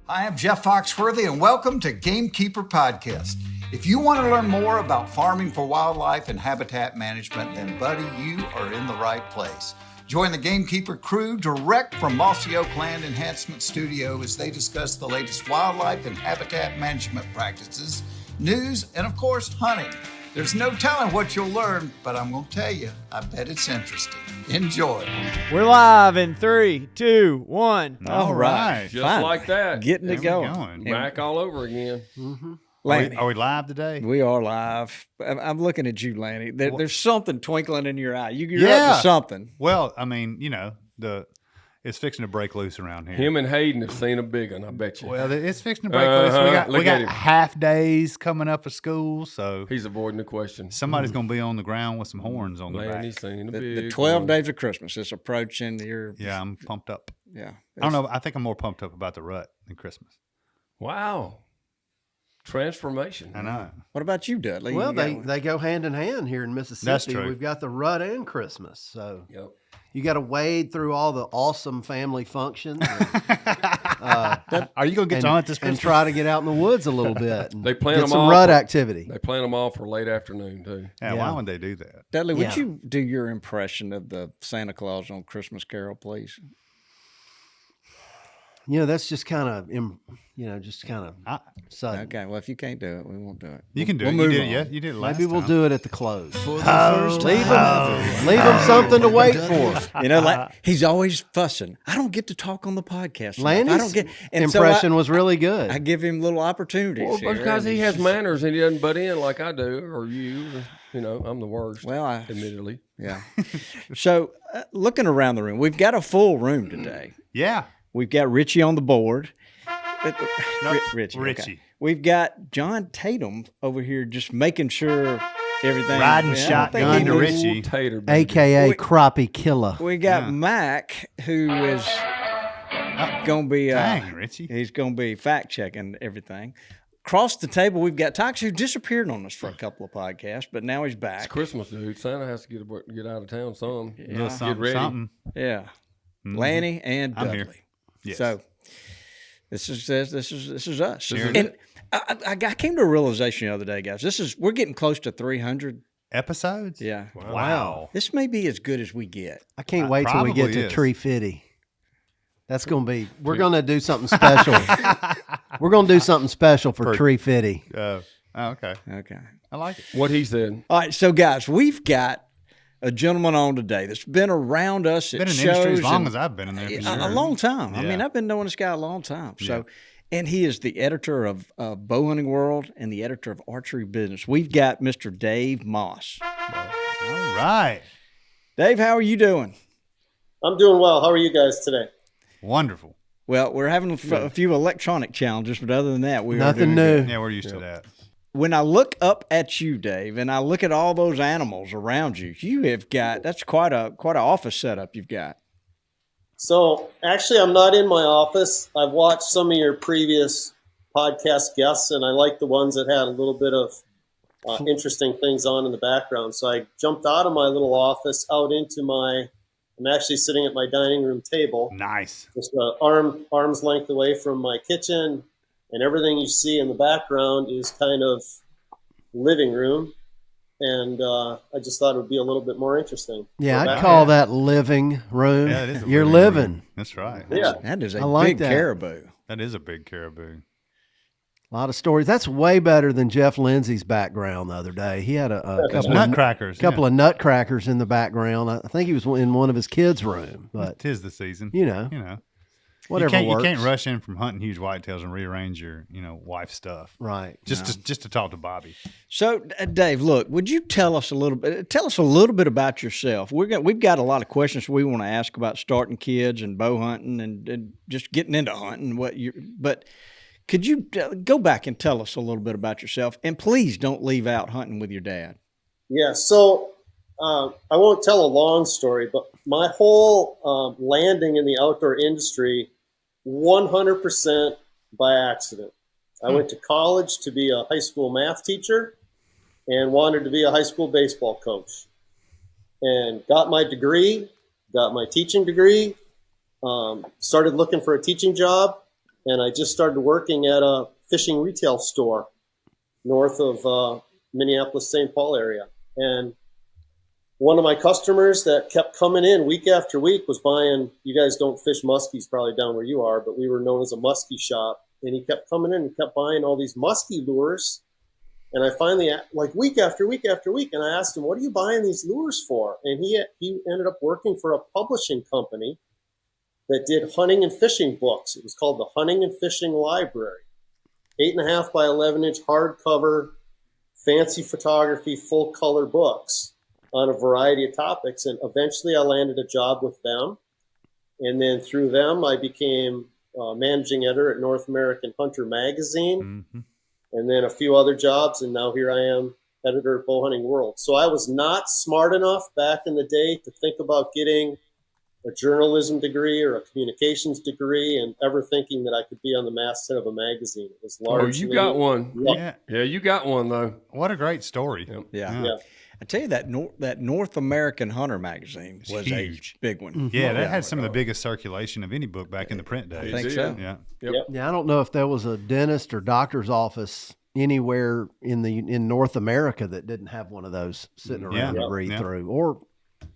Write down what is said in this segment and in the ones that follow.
I am Jeff Foxworthy, and welcome to Gamekeeper Podcast. If you want to learn more about farming for wildlife and habitat management, then, buddy, you are in the right place. Join the Gamekeeper crew direct from Mossy Oak Land Enhancement Studio as they discuss the latest wildlife and habitat management practices, news, and, of course, hunting. There's no telling what you'll learn, but I'm going to tell you, I bet it's interesting. Enjoy. We're live in 3, 2, 1. All right. Just Fine. like that. Getting it going. Back all over again. Mm-hmm. Are we live today? We are live. I'm looking at you, Lanny. There's something twinkling in your eye. You're up to something. Well, I mean, you know, it's fixing to break loose around here. Him and Hayden have seen a big one, I bet you. Well, it's fixing to break loose. We got half days coming up of school, so he's avoiding the question. Somebody's going to be on the ground with some horns on their back. Seen a the big 12 one. days of Christmas is approaching. Yeah, I'm pumped up. Yeah. I don't know. I think I'm more pumped up about the rut than Christmas. Wow. Transformation. I know. What about you, Dudley? Well, they go hand in hand here in Mississippi. That's true. We've got the rut and Christmas, so Yep. you got to wade through all the awesome family functions. Are you going to get to hunt this Christmas? And try to get out in the woods a little bit. And They plan get them some all rut for- activity. They plan them all for late afternoon, too. Yeah, why would they do that? Dudley, would Yeah. you do your impression of the Santa Claus on Christmas Carol, please? You know, that's just kind of, sudden. Okay, well, if you can't do it, we won't do it. You can do We'll it. move You did on. it. Yeah, you did it last Maybe we'll time. do it at the close. Leave them something to wait for. You know, like, he's always fussing. I don't get to talk on the podcast. Lanny's I don't get impression was really good. I give him little opportunities. Well, here, because and he it's has just- manners and he doesn't butt in like I do, or you. You know, I'm the worst. Well, admittedly. Yeah. So, looking around the room, we've got a full room today. Yeah. We've got Richie on the board. Richie. Richie. Okay. We've got John Tatum over here just making sure everything. Riding I don't shotgun think he to was- Richie. Tater, baby. AKA crappie killer. We got Mac, who is going to be. Dang, Richie. He's going to be fact checking everything. Across the table, we've got Tox, who disappeared on us for a couple of podcasts, but now he's It's back. Christmas, dude. Santa has to get out of town some. Yeah. Get ready. Something. Yeah, Lanny and I'm Dudley. here. Yes. So this is us. Sure. And I came to a realization the other day, guys. We're getting close to 300 Episodes? Yeah. Wow. This may be as good as we get. I can't wait till we get probably to is. Tree Fitty. That's going to be, we're going to do something special. We're going to do something special for Tree Fitty. Okay. Okay. I like it. What he said. All right, so guys, we've got a gentleman on today that's been around us at Been in the shows industry as long and- as I've been in there. For a sure. long time. I Yeah. mean, I've been knowing this guy a long time. So, and he is the editor of Bowhunting World and the editor of Archery Business. We've got Mr. Dave Maas. All right. Dave, how are you doing? I'm doing well. How are you guys today? Wonderful. Well, we're having a few electronic challenges, but other than that, we are Nothing doing new. good. Yeah, we're used to that. When I look up at you, Dave, and I look at all those animals around you, you have got that's quite an office setup you've got. So actually, I'm not in my office. I've watched some of your previous podcast guests, and I like the ones that had a little bit of interesting things on in the background. So I jumped out of my little office out into I'm actually sitting at my dining room table, Nice. just arm's length away from my kitchen, and everything you see in the background is kind of living room. And I just thought it would be a little bit more interesting. Yeah, Go I'd back. call that living room. Yeah, it is a You're living living. room. That's right. Yeah. That is a I like big that. caribou. That is a big caribou. A lot of stories. That's way better than Jeff Lindsay's background the other day. He had a couple of Nutcrackers. nutcrackers in the background. I think he was in one of his kids' room, but Tis the season. you know, whatever you works. can't rush in from hunting huge whitetails and rearrange your, wife's stuff. Right. Just to talk to Bobby. So, Dave, look, would you tell us a little bit about yourself? We've got a lot of questions we want to ask about starting kids and bow hunting and just getting into hunting. But could you go back and tell us a little bit about yourself? And please don't leave out hunting with your dad. Yeah, so I won't tell a long story, but my whole landing in the outdoor industry, 100% by accident. I went to college to be a high school math teacher and wanted to be a high school baseball coach. And got my degree, got my teaching degree, started looking for a teaching job, and I just started working at a fishing retail store north of Minneapolis, St. Paul area. And one of my customers that kept coming in week after week was buying, you guys don't fish muskies probably down where you are, but we were known as a muskie shop. And he kept coming in and kept buying all these muskie lures. And I finally, like week after week after week, and I asked him, what are you buying these lures for? And he ended up working for a publishing company that did hunting and fishing books. It was called the Hunting and Fishing Library. 8.5 by 11-inch hardcover, fancy photography, full color books on a variety of topics. And eventually I landed a job with them. And then through them, I became managing editor at North American Hunter magazine, and then a few other jobs. And now here I am, editor at Bowhunting World. So I was not smart enough back in the day to think about getting a journalism degree or a communications degree and ever thinking that I could be on the masthead of a magazine. It was largely. Oh, you got one. Yeah. Yeah, you got one, though. What a great story. Yep. Yeah. I tell you, that North American Hunter magazine was huge. a big one. Yeah, that had some of the biggest circulation of any book back in the print days. I think so. Yeah. Yeah, I don't know if there was a dentist or doctor's office anywhere in North America that didn't have one of those sitting around to read through,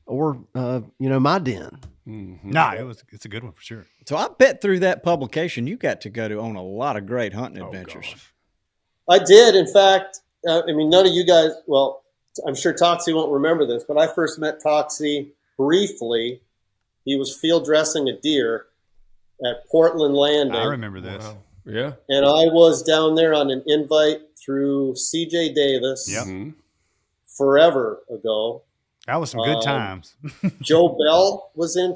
or my den. It's a good one for sure. So I bet through that publication you got to go on a lot of great hunting adventures. Gosh. I did. In fact, none of you guys, well, I'm sure Toxie won't remember this, but I first met Toxie briefly. He was field dressing a deer at Portland Landing. I remember this. Wow. Yeah. And I was down there on an invite through CJ Davis forever ago. That was some good times. Joe Bell was in.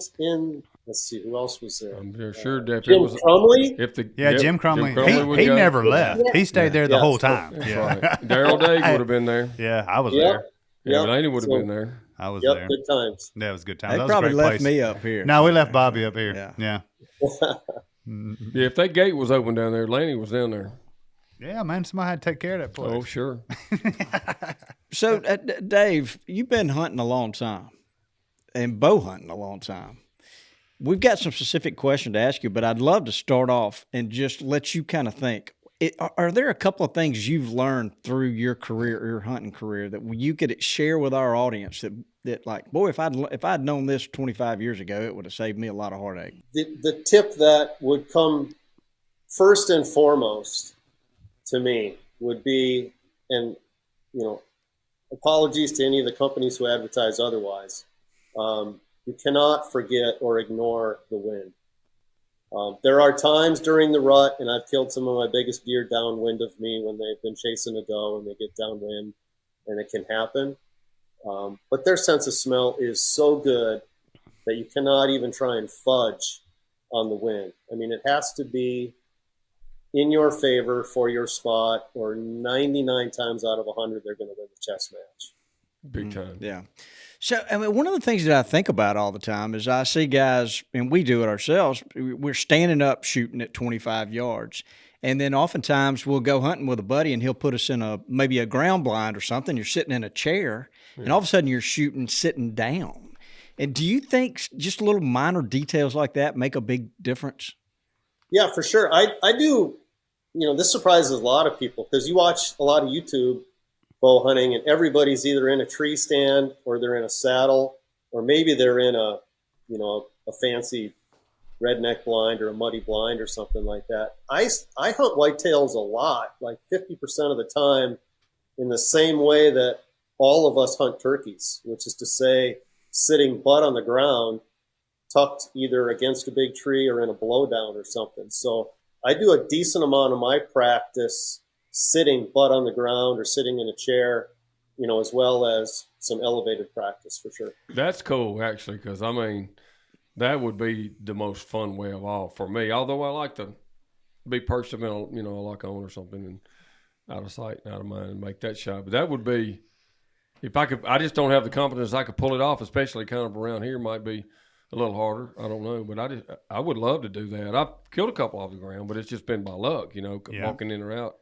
Let's see, who else was there? I'm sure that Jim was Crumley. Jim Crumley. would He go. never left. He stayed there the whole time. That's right. Daryl Dave would have been there. Yeah, I was there. Yeah, Laney would have been there. I was there. Good times. Yeah, it was good times. They That was a probably great left place. me up here. No, we left Bobby up here. Yeah. Yeah, if that gate was open down there, Laney was down there. Yeah, man, somebody had to take care of that place. Oh, sure. So, Dave, you've been hunting a long time and bow hunting a long time. We've got some specific questions to ask you, but I'd love to start off and just let you kind of think. Are there a couple of things you've learned through your career, your hunting career, that you could share with our audience that like, boy, if I'd known this 25 years ago, it would have saved me a lot of heartache? The tip that would come first and foremost to me would be, and apologies to any of the companies who advertise otherwise, you cannot forget or ignore the wind. There are times during the rut, and I've killed some of my biggest deer downwind of me when they've been chasing a doe and they get downwind, and it can happen. But their sense of smell is so good that you cannot even try and fudge on the wind. I mean, it has to be in your favor for your spot, or 99 times out of 100, they're going to win the chess match. Big time. Yeah. So, I mean, one of the things that I think about all the time is I see guys, and we do it ourselves, we're standing up shooting at 25 yards. And then oftentimes we'll go hunting with a buddy and he'll put us in maybe a ground blind or something. You're sitting in a chair and all of a sudden you're shooting sitting down. And do you think just little minor details like that make a big difference? Yeah, for sure. I do. This surprises a lot of people because you watch a lot of YouTube bow hunting and everybody's either in a tree stand or they're in a saddle, or maybe they're in a fancy redneck blind or a muddy blind or something like that. I hunt whitetails a lot, like 50% of the time, in the same way that all of us hunt turkeys, which is to say sitting butt on the ground, tucked either against a big tree or in a blowdown or something. So I do a decent amount of my practice sitting butt on the ground or sitting in a chair, as well as some elevated practice for sure. That's cool, actually, because, I mean, that would be the most fun way of all for me. Although I like to be perched up in a lock on or something and out of sight and out of mind and make that shot. But that would be, if I could, I just don't have the confidence I could pull it off, especially kind of around here might be a little harder. I don't know, but I would love to do that. I've killed a couple off the ground, but it's just been by luck, walking in or out.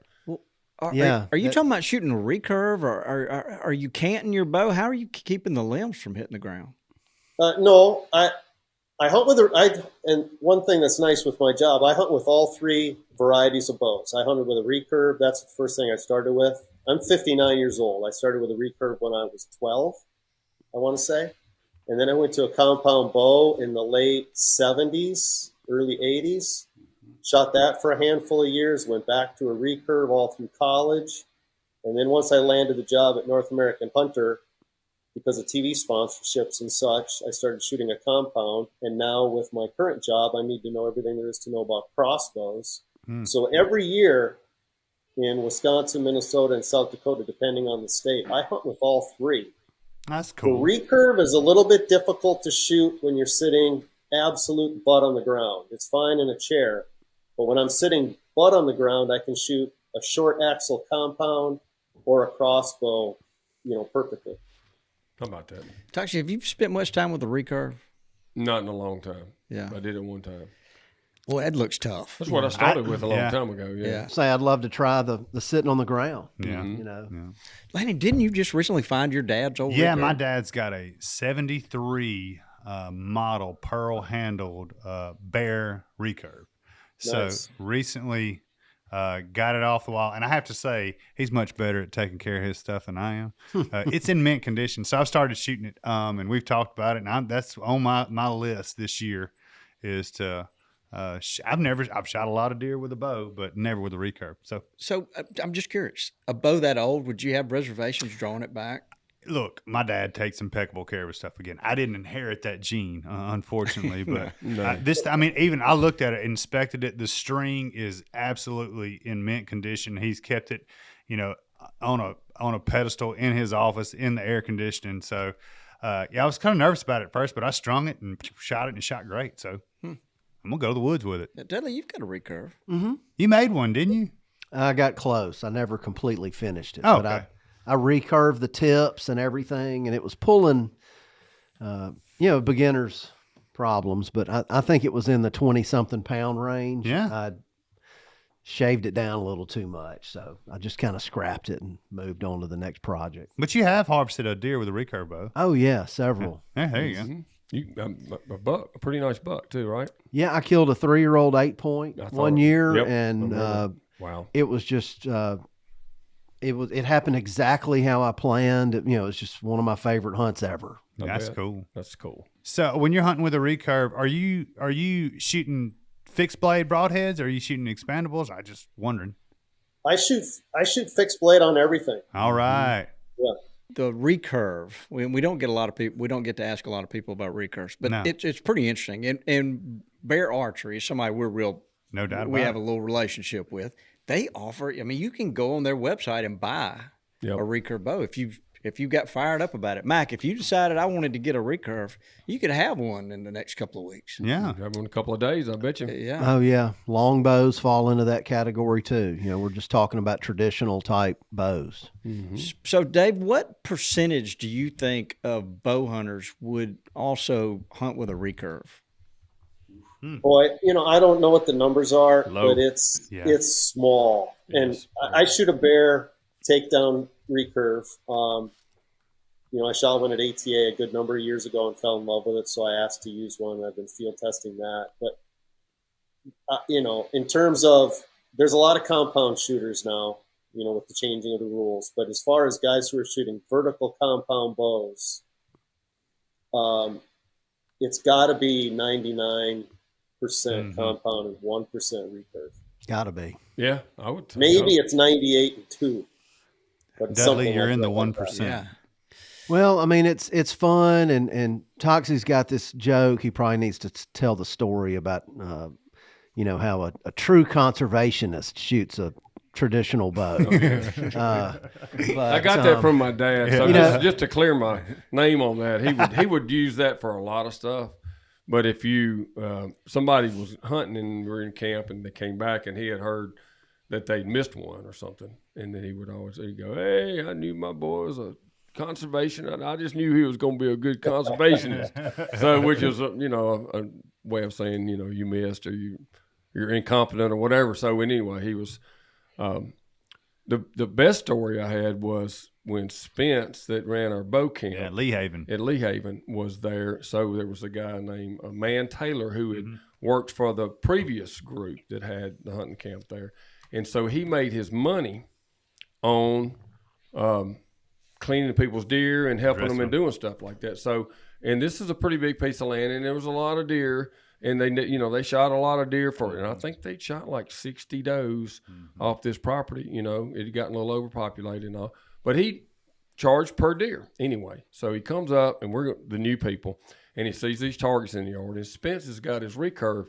Are you talking about shooting a recurve, or are you canting your bow? How are you keeping the limbs from hitting the ground? No, I hunt with and one thing that's nice with my job, I hunt with all three varieties of bows. I hunted with a recurve. That's the first thing I started with. I'm 59 years old. I started with a recurve when I was 12, I want to say. And then I went to a compound bow in the late 70s, early 80s. Shot that for a handful of years, went back to a recurve all through college. And then once I landed the job at North American Hunter, because of TV sponsorships and such, I started shooting a compound. And now with my current job, I need to know everything there is to know about crossbows. So every year in Wisconsin, Minnesota, and South Dakota, depending on the state, I hunt with all three. That's cool. The recurve is a little bit difficult to shoot when you're sitting absolute butt on the ground. It's fine in a chair. But when I'm sitting butt on the ground, I can shoot a short axle compound or a crossbow, perfectly. How about that? Toxie, have you spent much time with the recurve? Not in a long time. Yeah. I did it one time. Well, that looks tough. That's what I started with a long time ago. Yeah. Say I'd love to try the sitting on the ground. Yeah. Lanny, didn't you just recently find your dad's old recurve? My dad's got a 73 model pearl-handled Bear recurve. Nice. So recently got it off the wall. And I have to say, he's much better at taking care of his stuff than I am. It's in mint condition. So I've started shooting it, and we've talked about it. And that's on my list this year is to I've shot a lot of deer with a bow, but never with a recurve. So I'm just curious. A bow that old, would you have reservations drawing it back? Look, my dad takes impeccable care of his stuff. Again, I didn't inherit that gene, unfortunately. But I looked at it, inspected it. The string is absolutely in mint condition. He's kept it, on a pedestal in his office in the air conditioning. So, I was kind of nervous about it at first, but I strung it and shot it, and it shot great. So, I'm gonna go to the woods with it. Now, Dudley, you've got a recurve. Mm-hmm. You made one, didn't you? I got close. I never completely finished it. Oh, but okay. I recurved the tips and everything, and it was pulling, beginner's problems. But I think it was in the 20-something pound range. Yeah. I shaved it down a little too much, so I just kind of scrapped it and moved on to the next project. But you have harvested a deer with a recurve bow. Oh yeah, several. Yeah, there you go. Mm-hmm. A buck, a pretty nice buck too, right? Yeah, I killed a 3-year-old 8-point one year, yep, and wow, it was just. It happened exactly how I planned. It's just one of my favorite hunts ever. That's cool. That's cool. So when you're hunting with a recurve, are you shooting fixed blade broadheads, or are you shooting expandables? I just wondering. I shoot fixed blade on everything. All right. Yeah. The recurve, we don't get a lot of people. We don't get to ask a lot of people about recurves, but it's pretty interesting. And Bear Archery is somebody we're real. No doubt. We have a little relationship with. They offer. I mean, you can go on their website and buy a recurve bow if you got fired up about it. Mac, if you decided I wanted to get a recurve, you could have one in the next couple of weeks. Yeah, have one in a couple of days, I bet you. Yeah. Oh yeah, long bows fall into that category too. We're just talking about traditional type bows. Mm-hmm. So, Dave, what percentage do you think of bow hunters would also hunt with a recurve? Boy, I don't know what the numbers are, Low. but it's small. And I shoot a Bear takedown recurve. I shot one at ATA a good number of years ago and fell in love with it, so I asked to use one. I've been field testing that. But, in terms of, there's a lot of compound shooters now, with the changing of the rules. But as far as guys who are shooting vertical compound bows, it's got to be 99% compound and 1% recurve. Gotta be. Yeah, I would. Maybe it's 98 and 2. But Dudley, you're in the 1%. Yeah. Well, I mean, it's fun, and Toxie's got this joke. He probably needs to tell the story about, how a true conservationist shoots a traditional bow. But, I got that from my dad. So just to clear my name on that, he would use that for a lot of stuff. But if somebody was hunting and we were in camp and they came back and he had heard that they'd missed one or something, and then he'd go, "Hey, I knew my boy was a conservationist. I just knew he was going to be a good conservationist." So, which is a way of saying you missed or you're incompetent or whatever. So anyway, he was the best story I had was when Spence, that ran our bow camp at Lee Haven, was there. So there was a guy named Man Taylor who had worked for the previous group that had the hunting camp there. And so he made his money on cleaning people's deer and helping them and doing stuff like that. So, and this is a pretty big piece of land, and there was a lot of deer, and they shot a lot of deer for it. And I think they shot like 60 does off this property. It had gotten a little overpopulated and all. But he charged per deer anyway. So he comes up, and we're the new people, and he sees these targets in the yard. And Spence has got his recurve,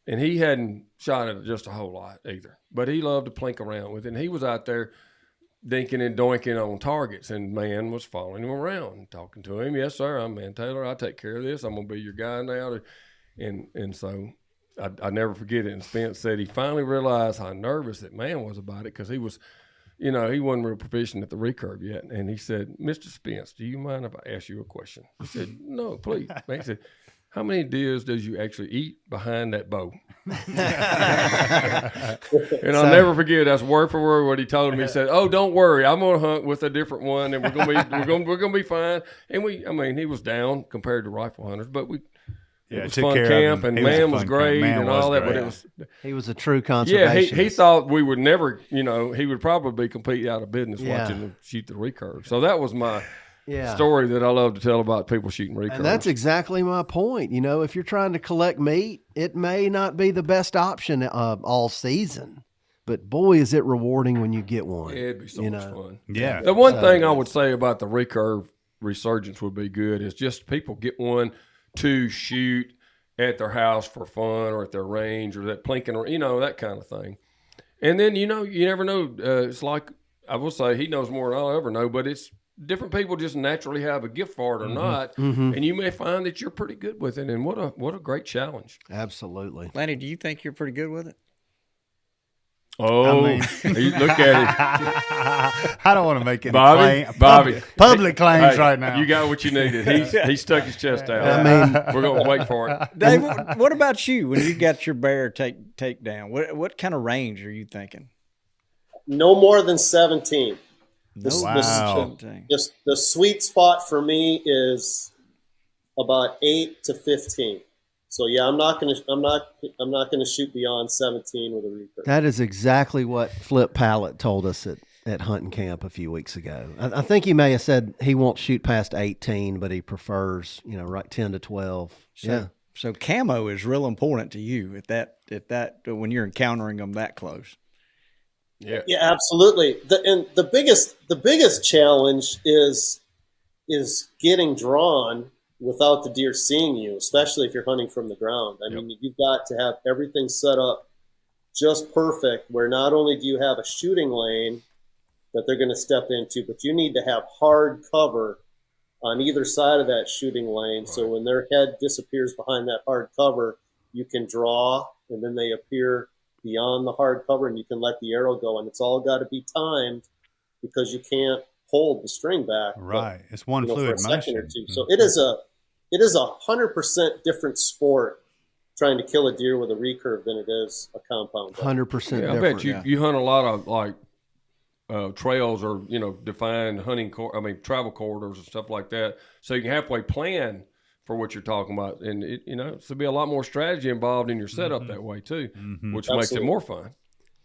and he hadn't shot it just a whole lot either. But he loved to plink around with it. And he was out there dinking and doinking on targets, and Man was following him around and talking to him. Yes, sir, I'm Man Taylor. I take care of this. I'm going to be your guy now. And so I never forget it. And Spence said he finally realized how nervous that Man was about it, because he was – he wasn't real proficient at the recurve yet. And he said, Mr. Spence, do you mind if I ask you a question? He said, no, please. Man, he said, how many deers does you actually eat behind that bow? And I'll never forget, that's word for word what he told me. He said, oh, don't worry, I'm going to hunt with a different one, and we're going to be fine. And he was down compared to rifle hunters, but it was fun camp, and Man was great and all that. But he was a true conservationist. Yeah, he thought we would never, he would probably be completely out of business watching him shoot the recurve. So that was my story that I love to tell about people shooting recurves. And that's exactly my point. If you're trying to collect meat, it may not be the best option all season, but boy, is it rewarding when you get one. Yeah, it'd be so much fun. Yeah. The one thing I would say about the recurve Resurgence would be good is just people get one to shoot at their house for fun, or at their range, or that plinking, or that kind of thing. And then you never know. It's like I will say, he knows more than I'll ever know, but it's different people just naturally have a gift for it or not, and you may find that you're pretty good with it. And what a great challenge! Absolutely, Lanny. Do you think you're pretty good with it? Oh, look at it! I don't want to make any public claims right now. You got what you needed. He stuck his chest out. We're going to wait for it. Dave, what about you when you got your bear take down? What kind of range are you thinking? No more than 17. Wow. Just the sweet spot for me is about 8 to 15. So yeah, I'm not gonna shoot beyond 17 with a recurve. That is exactly what Flip Pallett told us at hunting camp a few weeks ago. I think he may have said he won't shoot past 18, but he prefers right 10 to 12. So camo is real important to you at that when you're encountering them that close. Yeah, absolutely. The biggest challenge is getting drawn without the deer seeing you, especially if you're hunting from the ground. I mean, you've got to have everything set up just perfect, where not only do you have a shooting lane that they're going to step into, but you need to have hard cover on either side of that shooting lane. Right. So when their head disappears behind that hard cover, you can draw, and then they appear beyond the hard cover, and you can let the arrow go. And it's all got to be timed, because you can't hold the string back. Right. It's one fluid for a second or two. So it is a 100% different sport trying to kill a deer with a recurve than it is a compound. 100% different. I bet you hunt a lot of like trails or defined hunting travel corridors and stuff like that, so you can halfway plan for what you're talking about, and it's to be a lot more strategy involved in your setup that way too, which makes it more fun.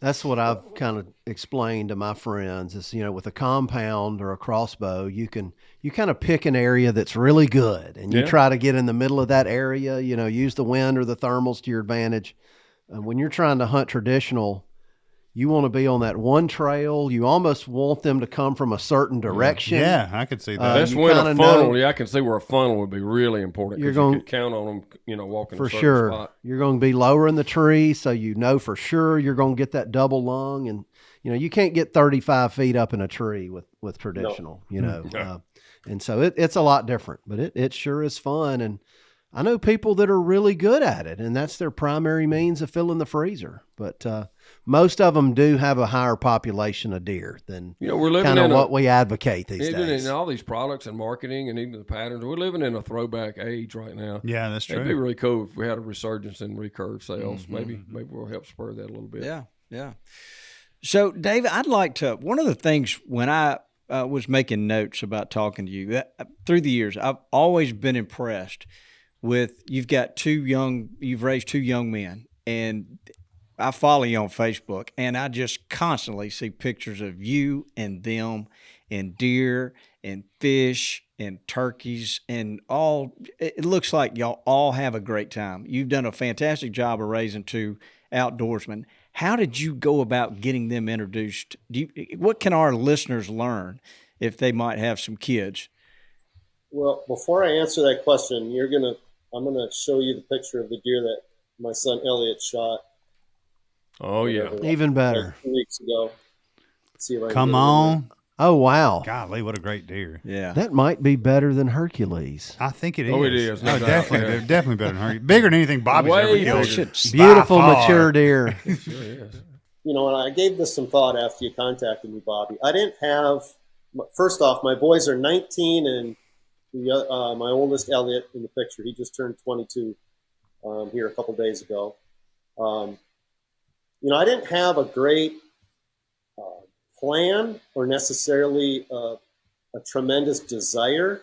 That's what I've kind of explained to my friends is, with a compound or a crossbow, you kind of pick an area that's really good, and you try to get in the middle of that area, use the wind or the thermals to your advantage. When you're trying to hunt traditional, you want to be on that one trail. You almost want them to come from a certain direction. Yeah, I could see that. That's when a funnel. I can see where a funnel would be really important. You could count on them, walking for a certain sure. spot. You're going to be lower in the tree, so for sure you're going to get that double lung, and you can't get 35 feet up in a tree with traditional. And so it's a lot different, but it sure is fun. And I know people that are really good at it, and that's their primary means of filling the freezer. But most of them do have a higher population of deer than we're living kind of in what we advocate these even days. In all these products and marketing and even the patterns, we're living in a throwback age right now. Yeah, that's true. It'd be really cool if we had a resurgence in recurve sales. Maybe we'll help spur that a little bit. Yeah. So, Dave, I'd like to, one of the things when I was making notes about talking to you through the years, I've always been impressed with, you've raised two young men, and I follow you on Facebook, and I just constantly see pictures of you and them and deer and fish and turkeys and all. It looks like y'all all have a great time. You've done a fantastic job of raising two outdoorsmen. How did you go about getting them introduced? What can our listeners learn if they might have some kids? Well, before I answer that question, I'm gonna show you the picture of the deer that my son Elliot shot. Oh yeah, even better. Like 2 weeks ago. Let's see if I can Come on. Oh wow! Golly, what a great deer. Yeah, that might be better than Hercules. I think it is. Oh, it is. No doubt. Definitely, Yeah. definitely better than Hercules. Bigger than anything Bobby's Way ever killed. Beautiful, By far. mature deer. It sure is. You know, and I gave this some thought after you contacted me, Bobby. I didn't have. First off, my boys are 19, and my oldest Elliot in the picture, he just turned 22 here a couple days ago. You know, I didn't have a great plan or necessarily a tremendous desire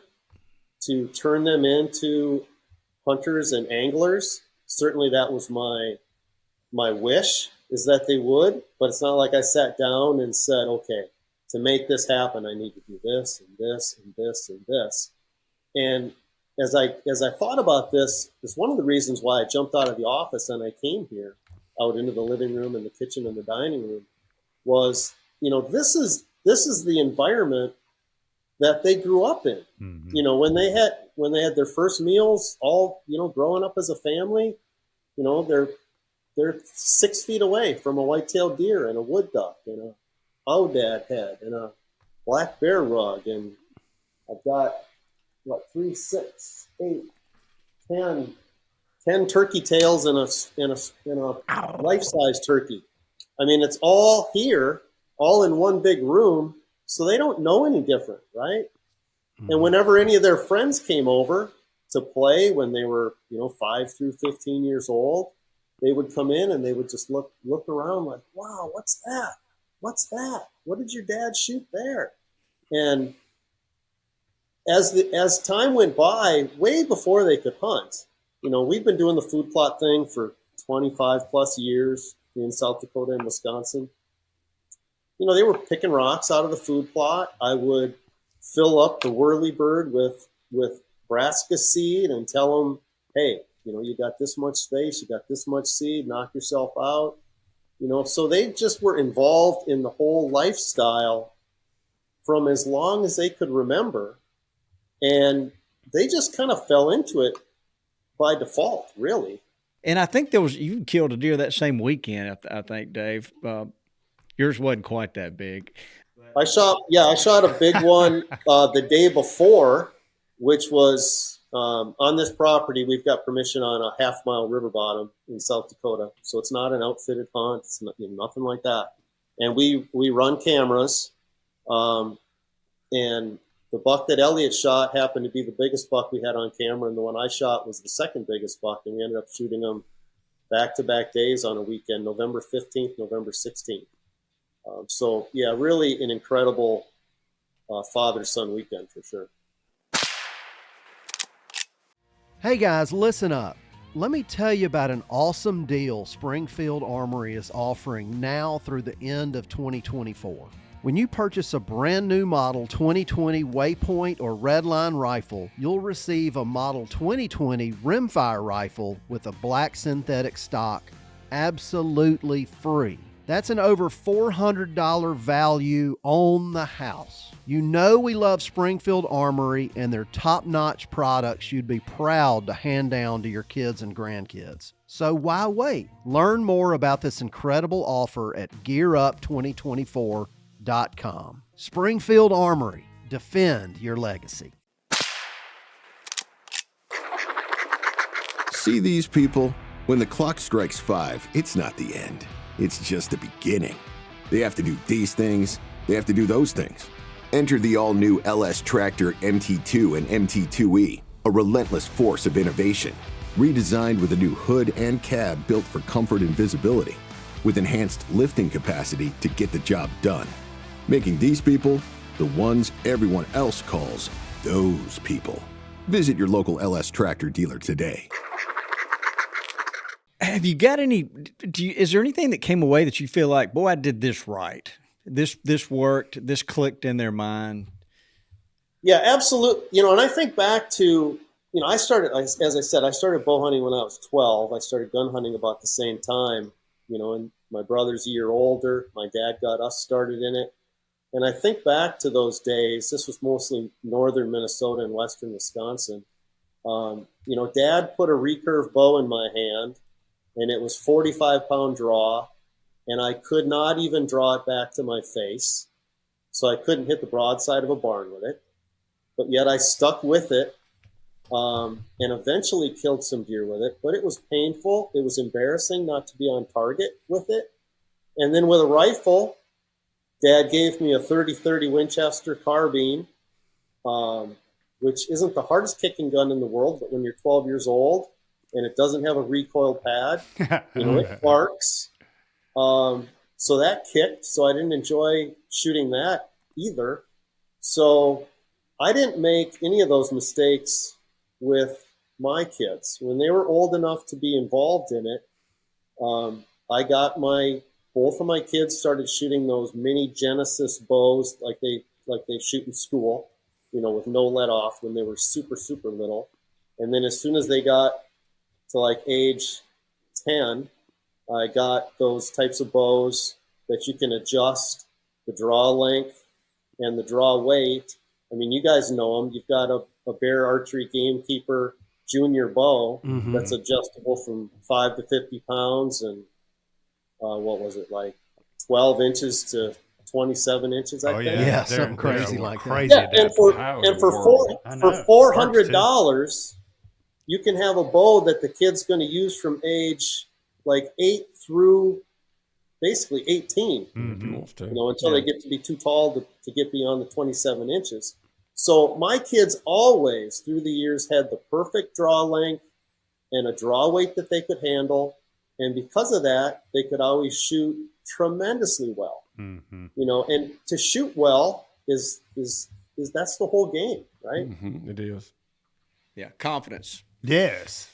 to turn them into hunters and anglers. Certainly that was my wish, is that they would, but it's not like I sat down and said, okay, to make this happen, I need to do this and this and this and this. And as I thought about this, it's one of the reasons why I jumped out of the office and I came here out into the living room and the kitchen and the dining room was, you know, this is the environment that they grew up in. Mm-hmm. You know, when they had their first meals, all, you know, growing up as a family, you know, they're 6 feet away from a white-tailed deer and a wood duck and a Odad head and a black bear rug, and I've got 3, 6, 8, 10 turkey tails and a life-size turkey. I mean, it's all here, all in one big room, so they don't know any different, right? Mm-hmm. And whenever any of their friends came over to play when they were, you know, 5 through 15 years old, they would come in and they would just look around like, wow, what's that? What's that? What did your dad shoot there? And as time went by, way before they could hunt, you know, we've been doing the food plot thing for 25 plus years in South Dakota and Wisconsin. You know, they were picking rocks out of the food plot. I would fill up the whirlybird with brassica seed and tell them, hey, you know, you got this much space, you got this much seed, knock yourself out. You know, so they just were involved in the whole lifestyle from as long as they could remember. And they just kind of fell into it by default, really. And I think you killed a deer that same weekend, I think, Dave. Yours wasn't quite that big. I shot a big one the day before, which was on this property. We've got permission on a half-mile river bottom in South Dakota, so it's not an outfitted hunt. It's nothing like that. And we run cameras, and the buck that Elliot shot happened to be the biggest buck we had on camera, and the one I shot was the second biggest buck, and we ended up shooting them back-to-back days on a weekend, November 15th, November 16th. So, yeah, really an incredible father-son weekend for sure. Hey guys, listen up. Let me tell you about an awesome deal Springfield Armory is offering now through the end of 2024. When you purchase a brand new model 2020 Waypoint or Redline rifle, you'll receive a model 2020 rimfire rifle with a black synthetic stock absolutely free. That's an over $400 value on the house. You know we love Springfield Armory and their top-notch products you'd be proud to hand down to your kids and grandkids. So why wait? Learn more about this incredible offer at GearUp2024.com. Springfield Armory. Defend your legacy. See these people? When the clock strikes 5, it's not the end. It's just the beginning. They have to do these things. They have to do those things. Enter the all-new LS Tractor MT2 and MT2E, a relentless force of innovation. Redesigned with a new hood and cab built for comfort and visibility. with enhanced lifting capacity to get the job done, making these people the ones everyone else calls those people. Visit your local LS Tractor dealer today. Have you got any? Is there anything that came away that you feel like, boy, I did this right? This worked. This clicked in their mind. Yeah, absolutely. And I think back to, I started, as I said, I started bow hunting when I was 12. I started gun hunting about the same time, and my brother's a year older. My dad got us started in it. And I think back to those days. This was mostly northern Minnesota and western Wisconsin. Dad put a recurve bow in my hand, and it was 45-pound draw, and I could not even draw it back to my face. So I couldn't hit the broadside of a barn with it. But yet I stuck with it and eventually killed some deer with it. But it was painful. It was embarrassing not to be on target with it. And then with a rifle, Dad gave me a 30-30 Winchester carbine, which isn't the hardest kicking gun in the world, but when you're 12 years old and it doesn't have a recoil pad, it barks. So that kicked. So I didn't enjoy shooting that either. So I didn't make any of those mistakes with my kids. When they were old enough to be involved in it, I got both of my kids started shooting those mini Genesis bows like they shoot in school, with no let off when they were super, super little. And then as soon as they got to like age 10, I got those types of bows that you can adjust the draw length and the draw weight. I mean, you guys know them. You've got a Bear Archery Gamekeeper junior bow that's adjustable from 5 to 50 pounds and what was it, like 12 inches to 27 inches, I think. Yeah, something crazy like that. Yeah, and for $400, you can have a bow that the kid's going to use from age like 8 through basically 18, until they get to be too tall to get beyond the 27 inches. So my kids always, through the years, had the perfect draw length and a draw weight that they could handle. And because of that, they could always shoot tremendously well. And to shoot well is that's the whole game, right? It is. Yeah, confidence. Yes.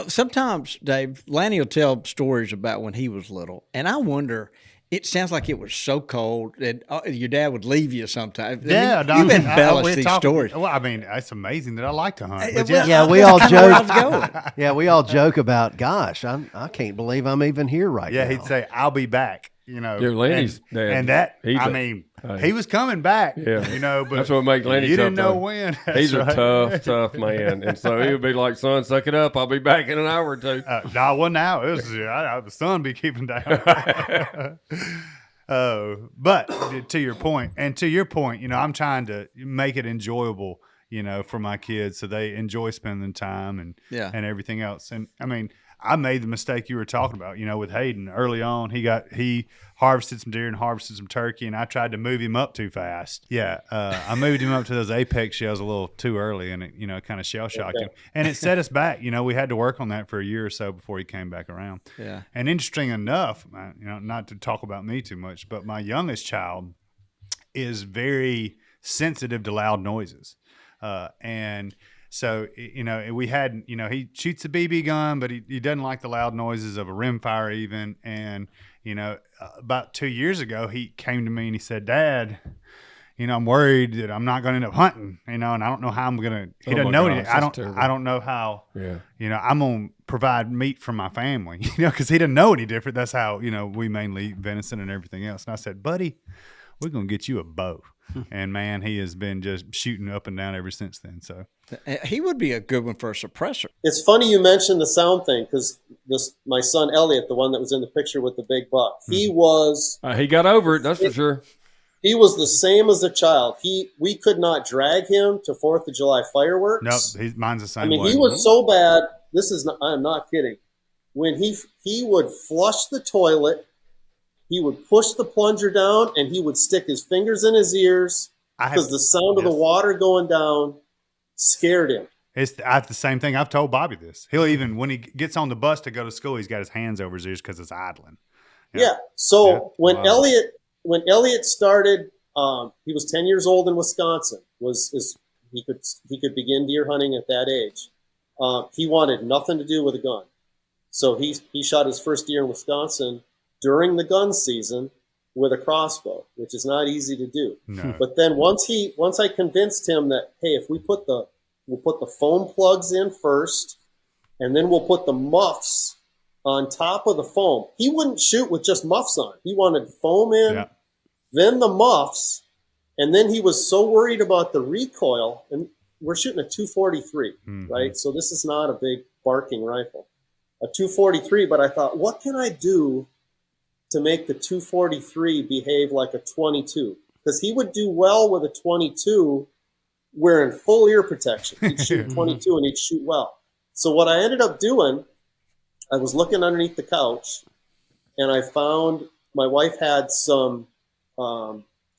Sometimes, Dave, Lanny will tell stories about when he was little, and I wonder, it sounds like it was so cold that your dad would leave you sometimes. Yeah, you embellish these stories. Well, I mean, it's amazing that I like to hunt. But we all joke. Yeah, we all joke about, gosh, I can't believe I'm even here right now. Yeah, he'd say, "I'll be back." Lanny's dad, and that he was coming back. Yeah, but that's what makes Lanny. You tough, didn't know though. when. He's a tough man, and so he would be like, "Son, suck it up. I'll be back in an hour or two." No, well, now it was the sun be keeping down. But to your point, I'm trying to make it enjoyable, for my kids, so they enjoy spending time and everything else. And I mean, I made the mistake you were talking about, with Hayden early on. He harvested some deer and harvested some turkey, and I tried to move him up too fast. Yeah, I moved him up to those apex shells a little too early, and it kind of shell shocked him, and it set us back. We had to work on that for a year or so before he came back around. Yeah, and interesting enough, not to talk about me too much, but my youngest child is very sensitive to loud noises, and. So, we had, he shoots a BB gun, but he doesn't like the loud noises of a rimfire even. And, about 2 years ago, he came to me and he said, "Dad, I'm worried that I'm not going to end up hunting, and I don't know how I'm going to." He doesn't know anything. I don't know how. Yeah. I'm going to provide meat for my family, because he didn't know any different. That's how we mainly eat venison and everything else. And I said, "Buddy, we're going to get you a bow." And man, he has been just shooting up and down ever since then. So he would be a good one for a suppressor. It's funny you mentioned the sound thing, because my son Elliot, the one that was in the picture with the big buck, he was he got over it. That's for sure. He was the same as a child. We could not drag him to 4th of July fireworks. Nope, mine's the same way. He was so bad. I'm not kidding. When he would flush the toilet. He would push the plunger down, and he would stick his fingers in his ears because the sound of the water going down scared him. I have the same thing. I've told Bobby this. He'll even, when he gets on the bus to go to school, he's got his hands over his ears because it's idling. Yeah. So when Elliot started, he was 10 years old in Wisconsin. He could begin deer hunting at that age. He wanted nothing to do with a gun. So he shot his first deer in Wisconsin during the gun season with a crossbow, which is not easy to do. No. But then once I convinced him that, hey, if we'll put the foam plugs in first, and then we'll put the muffs on top of the foam. He wouldn't shoot with just muffs on. He wanted foam in, then the muffs, and then he was so worried about the recoil. And we're shooting a 243, right? So this is not a big barking rifle. A 243, but I thought, what can I do to make the 243 behave like a 22? Because he would do well with a 22 wearing full ear protection. He'd shoot 22 and he'd shoot well. So what I ended up doing, I was looking underneath the couch, and I found my wife had some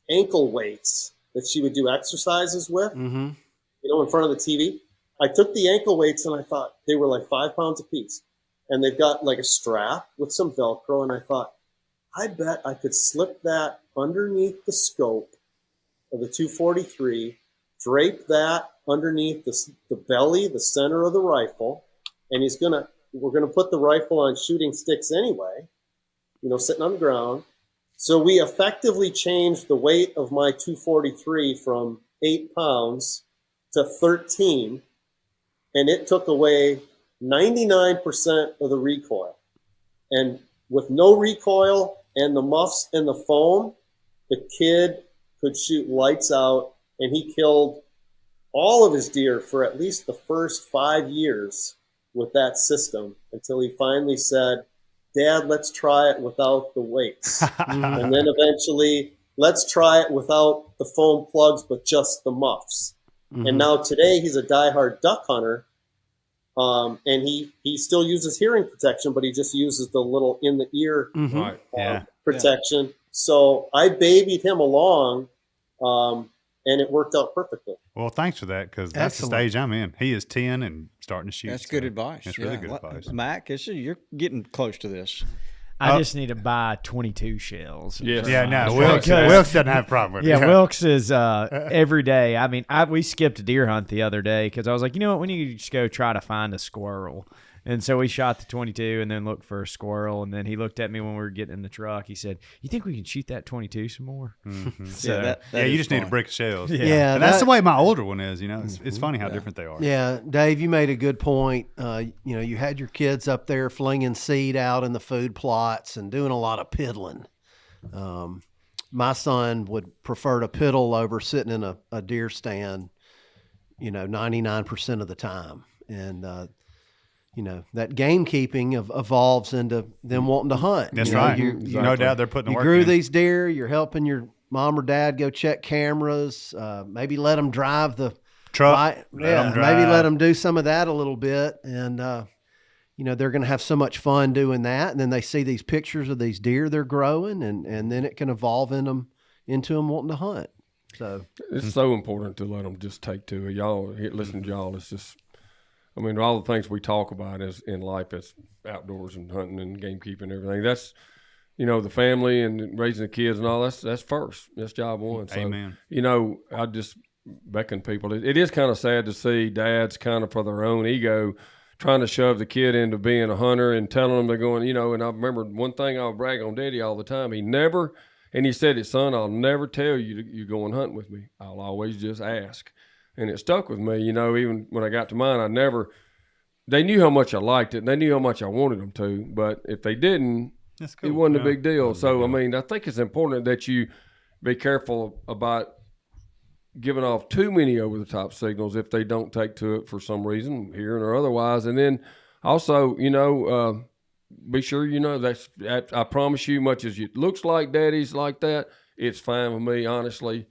ankle weights that she would do exercises with, in front of the TV. I took the ankle weights, and I thought they were like 5 pounds a piece. And they've got like a strap with some Velcro, and I thought, I bet I could slip that underneath the scope of the 243, drape that underneath the belly, the center of the rifle, and we're gonna put the rifle on shooting sticks anyway, sitting on the ground. So we effectively changed the weight of my 243 from 8 pounds to 13, and it took away 99% of the recoil. And with no recoil and the muffs and the foam, the kid could shoot lights out, and he killed all of his deer for at least the first 5 years with that system until he finally said, Dad, let's try it without the weights. And then eventually, let's try it without the foam plugs, but just the muffs. And now today he's a diehard duck hunter. And he still uses hearing protection, but he just uses the little in the ear protection. Yeah. So I babied him along, and it worked out perfectly. Well, thanks for that, because that's the stage I'm in. He is 10 and starting to shoot. That's good advice. That's really good advice. Mac, you're getting close to this. I just need to buy 22 shells. Yes. Yeah, no, Wilkes doesn't have a problem with it. Yeah, Wilkes is every day. I mean, we skipped a deer hunt the other day because I was like, you know what, we need to just go try to find a squirrel. And so we shot the 22 and then looked for a squirrel. And then he looked at me when we were getting in the truck. He said, you think we can shoot that 22 some more? So, you just need a brick of shells. Yeah, and that's the way my older one is. It's funny how different they are. Yeah, Dave, you made a good point. You had your kids up there flinging seed out in the food plots and doing a lot of piddling. My son would prefer to piddle over sitting in a deer stand, 99% of the time. And, that gamekeeping evolves into them wanting to hunt. That's right. No doubt they're putting the work in. You grew these deer. You're helping your mom or dad go check cameras. Maybe let them drive the truck. Maybe let them do some of that a little bit. And, they're going to have so much fun doing that. And then they see these pictures of these deer they're growing, and then it can evolve into them wanting to hunt. So it's so important to let them just take to it. Listen to y'all. It's just, all the things we talk about is in life, as outdoors and hunting and gamekeeping and everything. That's, the family and raising the kids and all. That's first. That's job one. So, Amen. I just beckon people. It is kind of sad to see dads kind of for their own ego trying to shove the kid into being a hunter and telling them they're going. And I remember one thing I'll brag on Daddy all the time. He said it, son, I'll never tell you you're going hunting with me. I'll always just ask. And it stuck with me, even when I got to mine, they knew how much I liked it, and they knew how much I wanted them to, but if they didn't, it wasn't a big deal. So, I think it's important that you be careful about giving off too many over-the-top signals if they don't take to it for some reason, hearing or otherwise. And then also, be sure I promise you, much as it looks like Daddy's like that, it's fine with me, honestly.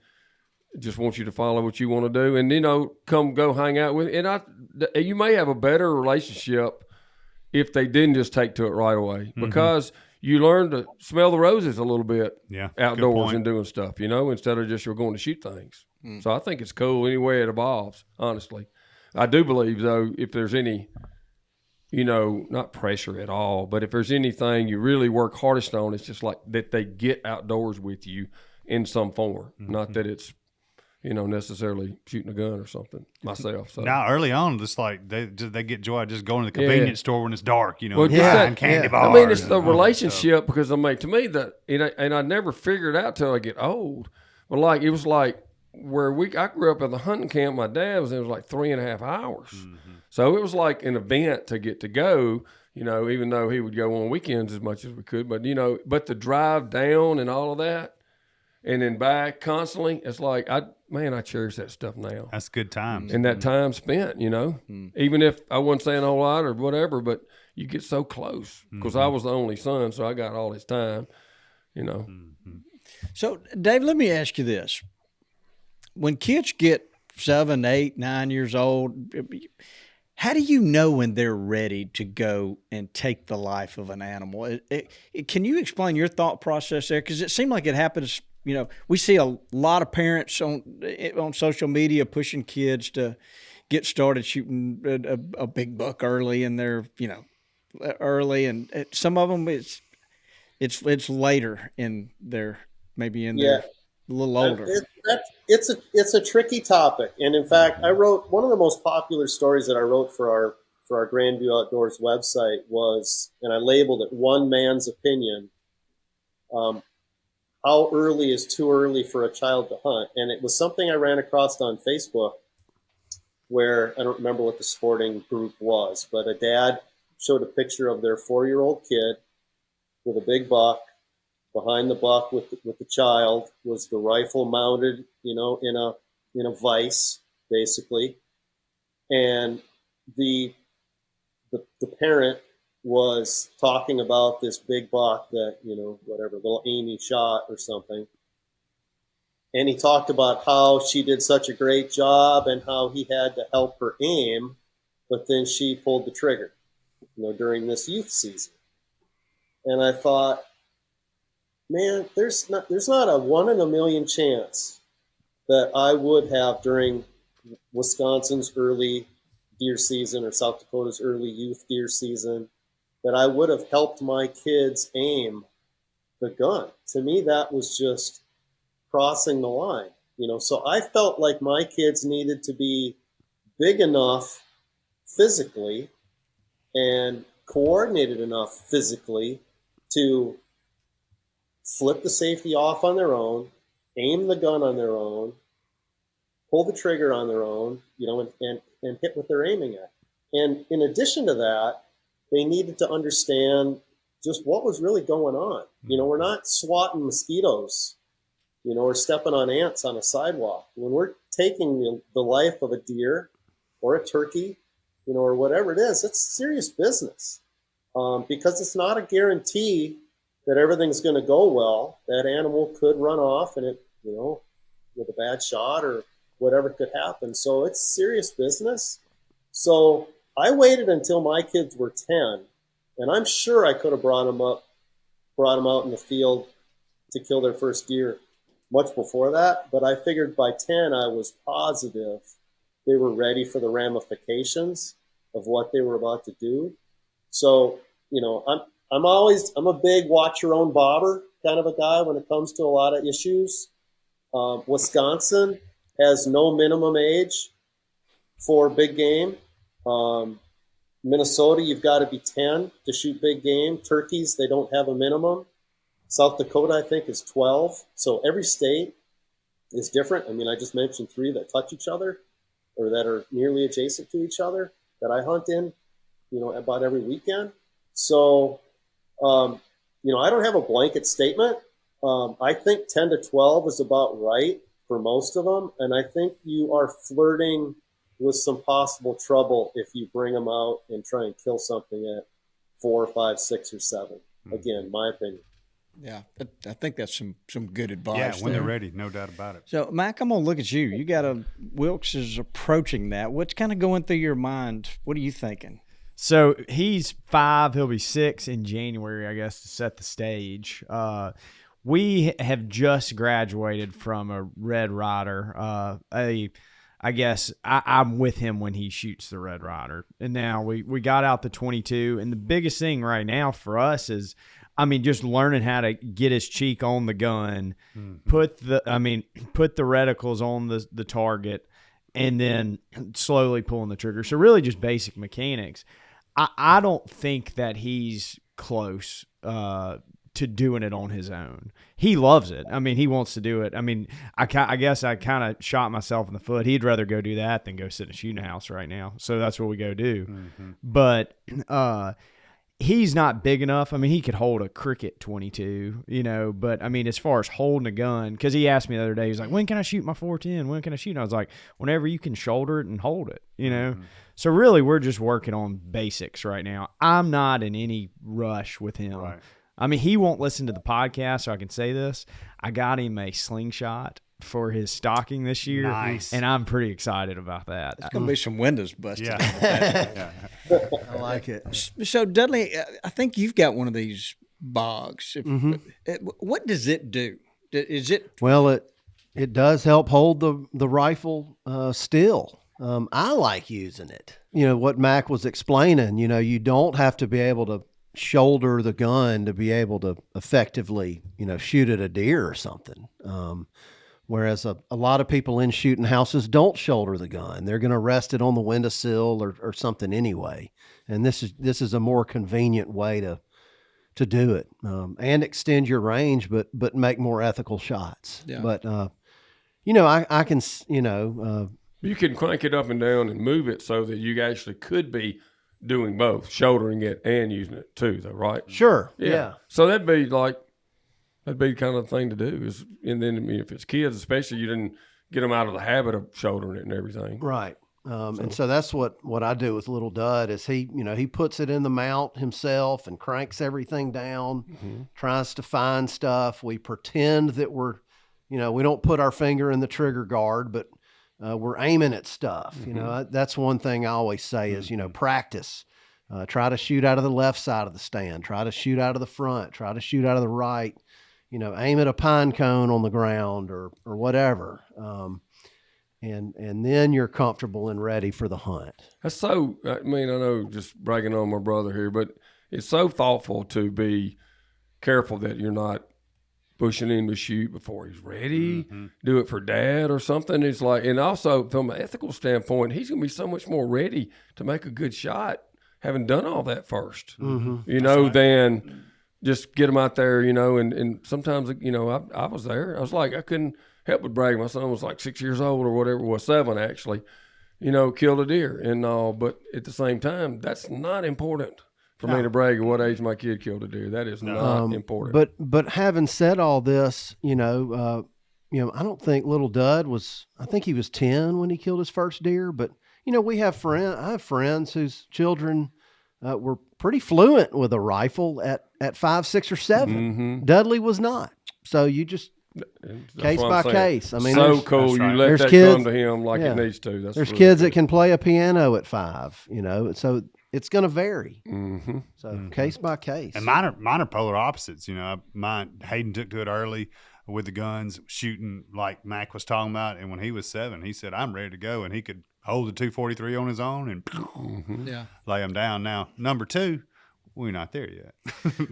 Just want you to follow what you want to do, and come go hang out with. And you may have a better relationship if they didn't just take to it right away, because you learn to smell the roses a little bit outdoors and doing stuff, instead of just you're going to shoot things. So I think it's cool any way it evolves. Honestly, I do believe though, if there's any not pressure at all, but if there's anything you really work hardest on, it's just like that they get outdoors with you in some form. Not that it's, necessarily shooting a gun or something myself. So now early on, it's like they get joy out of just going to the convenience store when it's dark, Well, buying candy bars. I mean, it's the relationship because to me that, and I never figured out till I get old, but it was like where I grew up at the hunting camp. My dad it was like 3.5 hours. So it was like an event to get to go, even though he would go on weekends as much as we could, but the drive down and all of that and then back constantly, it's like, I cherish that stuff now. That's good times. And that time spent, even if I wasn't saying a whole lot or whatever, but you get so close because I was the only son. So I got all his time, So Dave, let me ask you this. When kids get 7, 8, 9 years old, how do you know when they're ready to go and take the life of an animal? Can you explain your thought process there? Because it seemed like it happens. We see a lot of parents on social media pushing kids to get started shooting a big buck early, and they're early, and some of them it's later in their their a little older. It's a tricky topic, and in fact, I wrote one of the most popular stories that I wrote for our Grandview Outdoors website was, and I labeled it "One Man's Opinion." How early is too early for a child to hunt? And it was something I ran across on Facebook where I don't remember what the sporting group was, but a dad showed a picture of their 4-year-old kid with a big buck. Behind the buck with the child was the rifle mounted, in a vise, basically. And the parent was talking about this big buck that, whatever, little Amy shot or something. And he talked about how she did such a great job and how he had to help her aim, but then she pulled the trigger, during this youth season. And I thought, man, there's not a 1 in a million chance that I would have during Wisconsin's early deer season or South Dakota's early youth deer season that I would have helped my kids aim the gun. To me, that was just crossing the line, So I felt like my kids needed to be big enough physically and coordinated enough physically to flip the safety off on their own, aim the gun on their own, pull the trigger on their own, and hit what they're aiming at. And in addition to that, they needed to understand just what was really going on. We're not swatting mosquitoes, or stepping on ants on a sidewalk. When we're taking the life of a deer or a turkey, or whatever it is, it's serious business because it's not a guarantee that everything's going to go well. That animal could run off and with a bad shot or whatever could happen. So it's serious business. So I waited until my kids were 10, and I'm sure I could have brought them out in the field to kill their first deer much before that. But I figured by 10, I was positive they were ready for the ramifications of what they were about to do. So, I'm a big watch your own bobber kind of a guy when it comes to a lot of issues. Wisconsin has no minimum age for big game. Minnesota, you've got to be 10 to shoot big game. Turkeys, they don't have a minimum. South Dakota, I think, is 12. So every state is different. I mean, I just mentioned 3 that touch each other or that are nearly adjacent to each other that I hunt in, about every weekend. So, I don't have a blanket statement. I think 10 to 12 is about right for most of them. And I think you are flirting with some possible trouble if you bring them out and try and kill something at 4, 5, 6, or 7. Again, my opinion. Yeah, I think that's some good advice. Yeah, when there. they're ready, no doubt about it. So, Mac, I'm gonna look at you. You got Wilkes is approaching that. What's kind of going through your mind? What are you thinking? So he's 5. He'll be 6 in January, I guess, to set the stage. We have just graduated from a Red Ryder. I guess I'm with him when he shoots the Red Ryder. And now we got out the 22, and the biggest thing right now for us is, I mean, just learning how to get his cheek on the gun, put the reticles on the target, and then slowly pulling the trigger. So really just basic mechanics. I don't think that he's close to doing it on his own. He loves it. I mean, he wants to do it. I mean, I guess I kind of shot myself in the foot. He'd rather go do that than go sit in a shooting house right now. So that's what we go do. But he's not big enough. I mean, he could hold a cricket 22, you know, but I mean, as far as holding a gun, because he asked me the other day, he's like, when can I shoot my 410? When can I shoot? And I was like, whenever you can shoulder it and hold it, you know? So really, we're just working on basics right now. I'm not in any rush with him. Right. I mean, he won't listen to the podcast, so I can say this. I got him a slingshot for his stocking this year. Nice. And I'm pretty excited about that. It's going to be some windows busted. Yeah. I like it. So, Dudley, I think you've got one of these bogs. What does it do? Is it? Well, it does help hold the rifle still. I like using it. You know, what Mac was explaining, you know, you don't have to be able to shoulder the gun to be able to effectively, you know, shoot at a deer or something. Whereas a lot of people in shooting houses don't shoulder the gun. They're going to rest it on the windowsill or something anyway. And this is a more convenient way to do it and extend your range, but make more ethical shots. Yeah. But, you know, I can, you know. You can crank it up and down and move it so that you actually could be doing both, shouldering it and using it too, though, right? Sure. Yeah. So that'd be kind of the thing to do. And then, I mean, if it's kids, especially, you didn't get them out of the habit of shouldering it and everything. Right. And so that's what I do with little Dud is he puts it in the mount himself and cranks everything down, tries to find stuff. We pretend that we don't put our finger in the trigger guard, but we're aiming at stuff. You know, that's one thing I always say is, you know, practice. Try to shoot out of the left side of the stand. Try to shoot out of the front. Try to shoot out of the right. You know, aim at a pine cone on the ground or whatever. And then you're comfortable and ready for the hunt. That's so, I mean, I know just bragging on my brother here, but it's so thoughtful to be careful that you're not pushing him to shoot before he's ready, do it for dad or something. It's like, and also from an ethical standpoint, he's going to be so much more ready to make a good shot having done all that first, you know, than just get him out there, you know, and sometimes, you know, I was there. I was like, I couldn't help but brag. My son was like 6 years old or whatever, well, 7 actually, you know, killed a deer and all. But at the same time, that's not important for me to brag at what age my kid killed a deer. That is not important. But having said all this, you know, I don't think little Dud I think he was 10 when he killed his first deer. But, you know, I have friends whose children were pretty fluent with a rifle at 5, 6, or 7. Dudley was not. So you just case by case. I mean, so cool. You let that kids, come to him like it needs to. There's really kids that can play a piano at 5, you know, so it's going to vary. So case by case. And mine are polar opposites. You know, Hayden took to it early with the guns, shooting like Mac was talking about. And when he was 7, he said, I'm ready to go. And he could hold the 243 on his own and lay them down. Now, number 2, we're not there yet.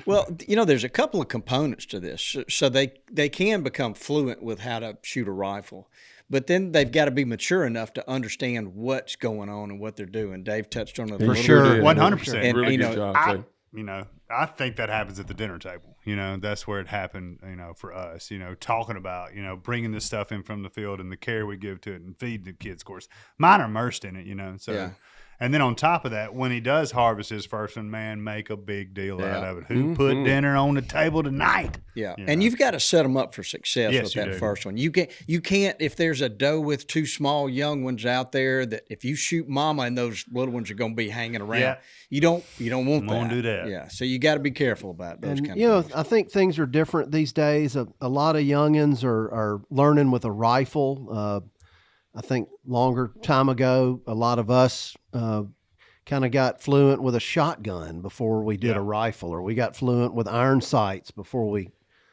Well, you know, there's a couple of components to this. So they can become fluent with how to shoot a rifle. But then they've got to be mature enough to understand what's going on and what they're doing. Dave touched on it a little bit. 100%. And, really good job, too. You know, I think that happens at the dinner table. You know, that's where it happened, you know, for us, you know, talking about, you know, bringing this stuff in from the field and the care we give to it and feed the kids, of course. Mine are immersed in it, you know, so. Yeah. And then on top of that, when he does harvest his first one, man, make a big deal out of it. Who put dinner on the table tonight? Yeah, you and know? You've got to set them up for success with that first one. You can't if there's a doe with 2 small young ones out there that if you shoot mama and those little ones are going to be hanging around, you don't want that. Won't do that. Yeah, so you got to be careful about those kind of things. I think things are different these days. A lot of youngins are learning with a rifle. I think longer time ago, a lot of us kind of got fluent with a shotgun before we did a rifle, or we got fluent with iron sights before we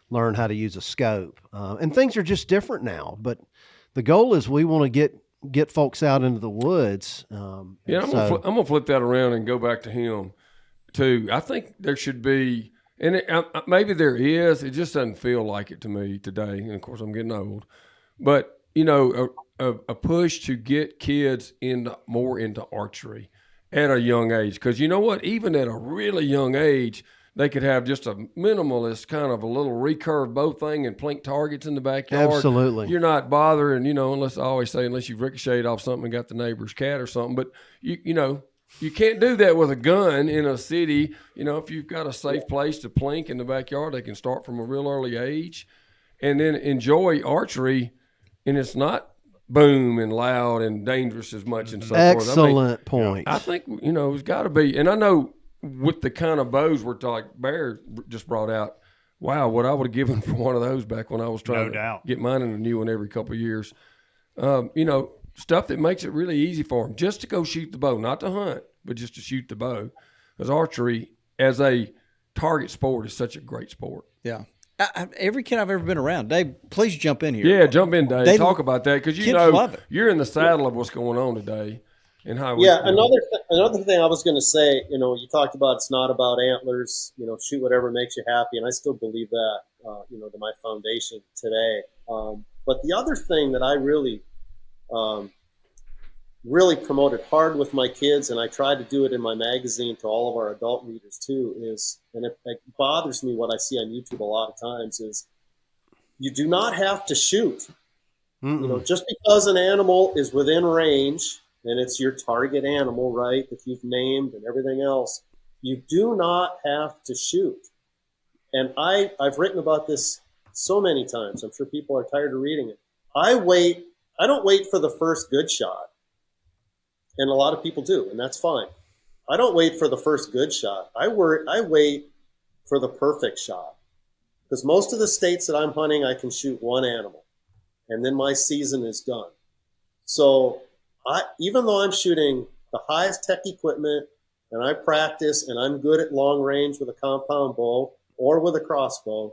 learned how to use a scope. And things are just different now. But the goal is we want to get get folks out into the woods. I'm gonna flip that around and go back to him too. I think there should be, and maybe there is. It just doesn't feel like it to me today. And of course, I'm getting old, but a push to get kids more into archery at a young age, because you know what? Even at a really young age, they could have just a minimalist kind of a little recurve bow thing and plink targets in the backyard. Absolutely. You're not bothering, unless you've ricocheted off something and got the neighbor's cat or something. But, you can't do that with a gun in a city. If you've got a safe place to plink in the backyard, they can start from a real early age and then enjoy archery. And it's not boom and loud and dangerous as much and so forth. Excellent point. I think, it's got to be. And I know, with the kind of bows we're talking, Bear just brought out, wow, what I would have given for one of those back when I was trying to get mine in a new one every couple of years. Stuff that makes it really easy for them just to go shoot the bow, not to hunt, but just to shoot the bow. Because archery as a target sport is such a great sport. Yeah. Every kid I've ever been around, Dave, please jump in here. Yeah, jump in, Dave. Talk about that, because love it. You're in the saddle of what's going on today. And how another thing I was going to say, you talked about it's not about antlers, shoot whatever makes you happy, and I still believe that, to my foundation today. But the other thing that I really promoted hard with my kids, and I try to do it in my magazine to all of our adult readers too, is, and it bothers me what I see on YouTube a lot of times, is you do not have to shoot. Just because an animal is within range and it's your target animal, right, that you've named and everything else, you do not have to shoot. And I've written about this so many times. I'm sure people are tired of reading it. I don't wait for the first good shot. And a lot of people do, and that's fine. I don't wait for the first good shot. I wait for the perfect shot. Because most of the states that I'm hunting, I can shoot one animal, and then my season is done. So even though I'm shooting the highest tech equipment, and I practice, and I'm good at long range with a compound bow or with a crossbow,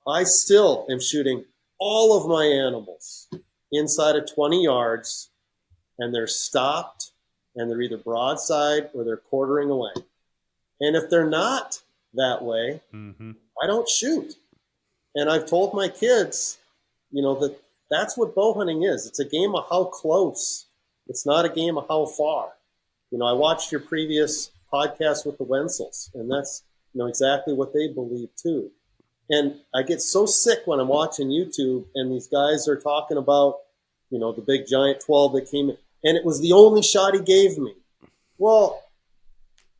I still am shooting all of my animals inside of 20 yards, and they're stopped, and they're either broadside or they're quartering away. And if they're not that way, I don't shoot. And I've told my kids, that's what bow hunting is. It's a game of how close. It's not a game of how far. I watched your previous podcast with the Wenzels, and that's exactly what they believe too. And I get so sick when I'm watching YouTube and these guys are talking about, the big giant 12 that came in, and it was the only shot he gave me. Well,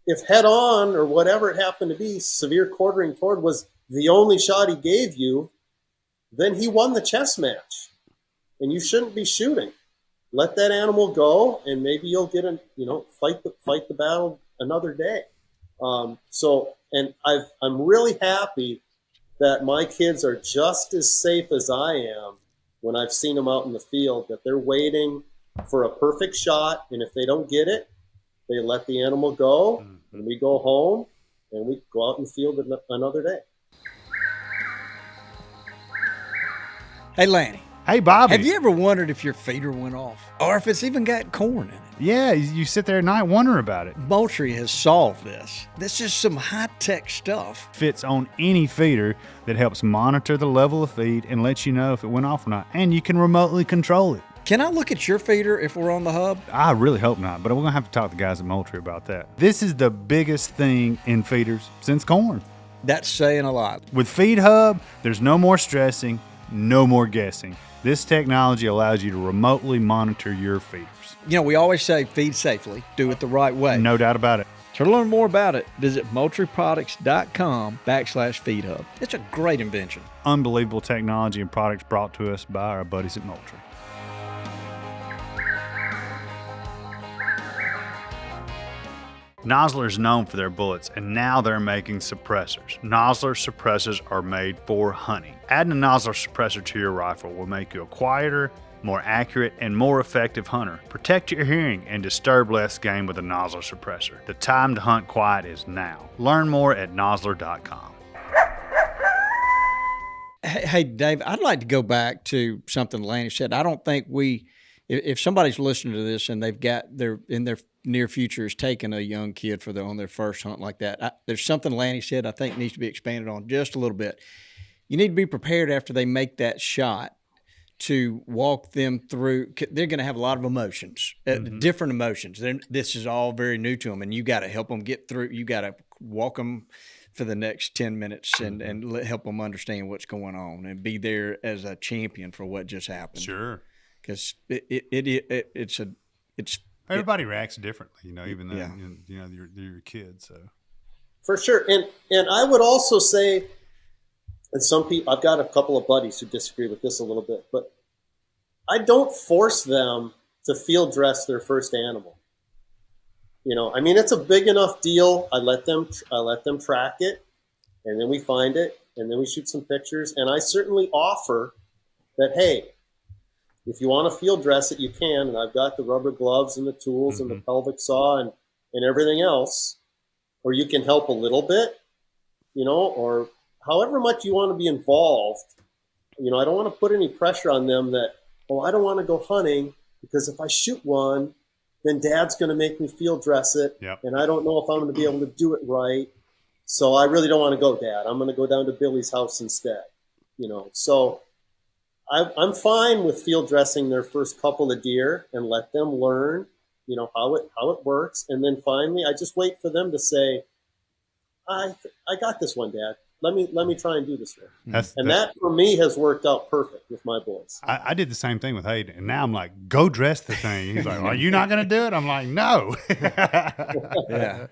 if head on or whatever it happened to be, severe quartering toward was the only shot he gave you, then he won the chess match. And you shouldn't be shooting. Let that animal go, and maybe you'll get fight the battle another day. And I'm really happy that my kids are just as safe as I am when I've seen them out in the field, that they're waiting for a perfect shot, and if they don't get it, they let the animal go, and we go home, and we go out in the field another day. Hey, Lanny. Hey, Bobby. Have you ever wondered if your feeder went off, or if it's even got corn in it? Yeah, you sit there at night wondering about it. Moultrie has solved this. This is some high-tech stuff. Fits on any feeder that helps monitor the level of feed and lets you know if it went off or not. And you can remotely control it. Can I look at your feeder if we're on the hub? I really hope not, but we're going to have to talk to the guys at Moultrie about that. This is the biggest thing in feeders since corn. That's saying a lot. With Feed Hub, there's no more stressing, no more guessing. This technology allows you to remotely monitor your feeders. We always say feed safely, do it the right way. No doubt about it. To learn more about it, visit moultrieproducts.com/feedhub. It's a great invention. Unbelievable technology and products brought to us by our buddies at Moultrie. Nosler is known for their bullets, and now they're making suppressors. Nosler suppressors are made for hunting. Adding a Nosler suppressor to your rifle will make you a quieter, more accurate, and more effective hunter. Protect your hearing and disturb less game with a Nosler suppressor. The time to hunt quiet is now. Learn more at nosler.com. Hey, Dave, I'd like to go back to something Lanny said. I don't think we if somebody's listening to this and they've got in their near future is taking a young kid on their first hunt like that, there's something Lanny said I think needs to be expanded on just a little bit. You need to be prepared after they make that shot to walk them through. They're going to have a lot of emotions, different emotions. This is all very new to them, and you got to help them get through. You got to walk them for the next 10 minutes and help them understand what's going on and be there as a champion for what just happened. Sure. Because everybody reacts differently, even though you're your kid. So for sure, and I would also say, and some people, I've got a couple of buddies who disagree with this a little bit, but I don't force them to field dress their first animal. It's a big enough deal. I let them track it, and then we find it, and then we shoot some pictures. And I certainly offer that, hey, if you want to field dress it, you can. And I've got the rubber gloves and the tools and the pelvic saw and everything else. Or you can help a little bit, or however much you want to be involved. I don't want to put any pressure on them that, I don't want to go hunting because if I shoot one, then Dad's going to make me field dress it. Yep. And I don't know if I'm going to be able to do it right. So I really don't want to go, Dad. I'm going to go down to Billy's house instead. So I'm fine with field dressing their first couple of deer and let them learn, how it works. And then finally, I just wait for them to say, I got this one, Dad. Let me try and do this one. That for me has worked out perfect with my boys. I did the same thing with Hayden, and now I'm like, go dress the thing. He's like, are you not going to do it? I'm like, no. Yeah.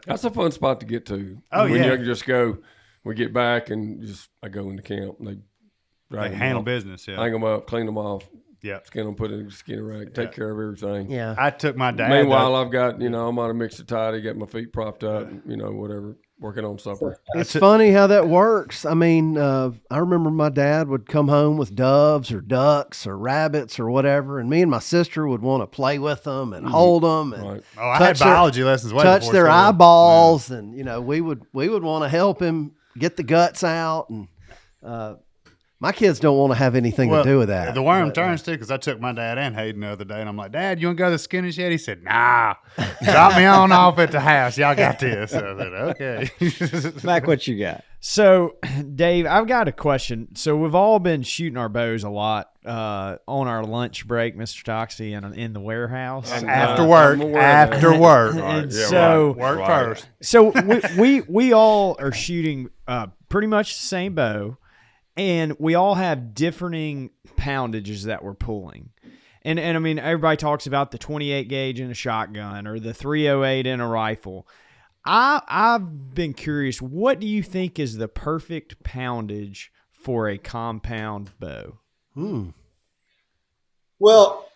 That's a fun spot to get to. Oh, when yeah. you can just go, we get back and I go into camp. And they handle business. Yeah. Hang them up, clean them off. Yeah. Skin them, put it in a skinner rack, take care of everything. Yeah. I took my dad. Meanwhile, I've got, I'm on a mixer tidy, got my feet propped up, whatever, working on supper. It's funny how that works. I mean, I remember my dad would come home with doves or ducks or rabbits or whatever, and me and my sister would want to play with them and hold them and Right. I had biology lessons. touch their eyeballs, and we would want to help him get the guts out, and my kids don't want to have anything to do with that. The worm turns too, because I took my dad and Hayden the other day, and I'm like, Dad, you want to go to the Skinners yet? He said, nah, drop me on off at the house. Y'all got this. So I said, okay. Mac, what you got? So, Dave, I've got a question. So we've all been shooting our bows a lot on our lunch break, Mr. Toxey, in the warehouse. And after work. And so work first. So we all are shooting pretty much the same bow. And we all have differing poundages that we're pulling. And I mean, everybody talks about the 28 gauge in a shotgun or the 308 in a rifle. I've been curious, what do you think is the perfect poundage for a compound bow? Well,